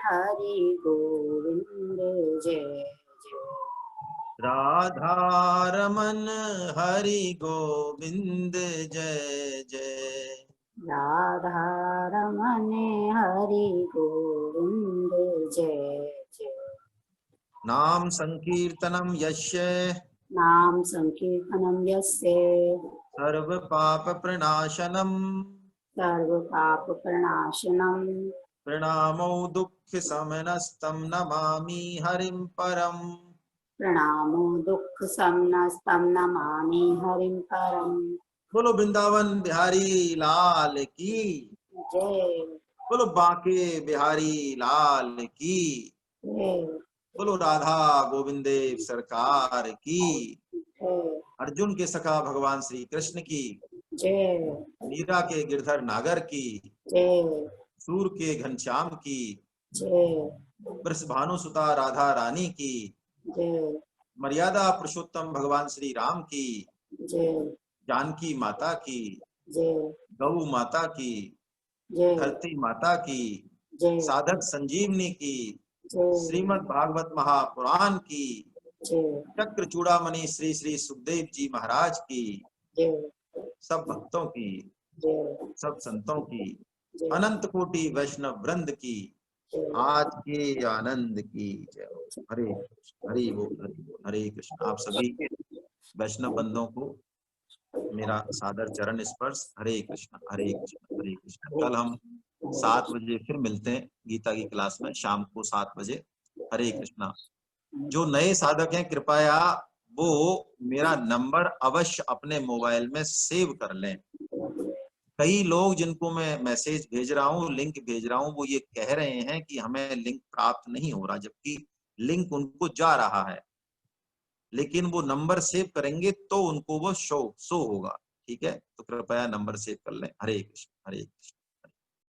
B: हरि गोविंद जय जय
A: राधारमन हरि गोविंद जय जय
B: राधारमण हरि गोविंद जय जय
A: नाम संकीर्तनम यस्य
B: नाम संकीर्तनम यस्य
A: सर्व पाप प्रणाशनम
B: सर्व पाप प्रणाशनम
A: प्रणामो दुःख समनस्तं नमामि हरिं परम।
B: प्रणामो दुःख समनस्तं नमामि हरिं परम।
A: बोलो वृंदावन बिहारी लाल की
B: जय
A: बोलो बांके बिहारी लाल की
B: जय
A: बोलो राधा गोविंदे सरकार की
B: जय
A: अर्जुन के सखा भगवान श्री कृष्ण की
B: जय
A: मीरा के गिरधर नागर की
B: जय
A: सूर के घनश्याम की
B: जय
A: वृषभानु सुता राधा रानी की
B: जय
A: मर्यादा पुरुषोत्तम भगवान श्री राम की
B: जय
A: जानकी माता की
B: जय
A: गौ माता की
B: जय
A: धरती माता की
B: जय
A: साधक संजीवनी की
B: जय
A: श्रीमद् भागवत महापुराण की
B: जय
A: चक्र चूड़ामणि श्री श्री सुखदेव जी महाराज की
B: जय
A: सब भक्तों की
B: जय
A: सब संतों की
B: जय
A: अनंत कोटि वैष्णव वृंद की आज के आनंद की जय हो। हरे हरि बोल हरि बोल हरे कृष्ण। आप सभी वैष्णव बंधुओं को मेरा सादर चरण स्पर्श। हरे कृष्ण हरे कृष्ण हरे कृष्ण। कल हम 7 बजे फिर मिलते हैं गीता की क्लास में, शाम को 7 बजे। हरे कृष्णा। जो नए साधक हैं कृपया वो मेरा नंबर अवश्य अपने मोबाइल में सेव कर लें। कई लोग जिनको मैं मैसेज भेज रहा हूँ, लिंक भेज रहा हूँ, वो ये कह रहे हैं कि हमें लिंक प्राप्त नहीं हो रहा, जबकि लिंक उनको जा रहा है, लेकिन वो नंबर सेव करेंगे तो उनको वो शो होगा। ठीक है, तो कृपया नंबर सेव कर लें। हरे कृष्ण, हरे कृष्ण।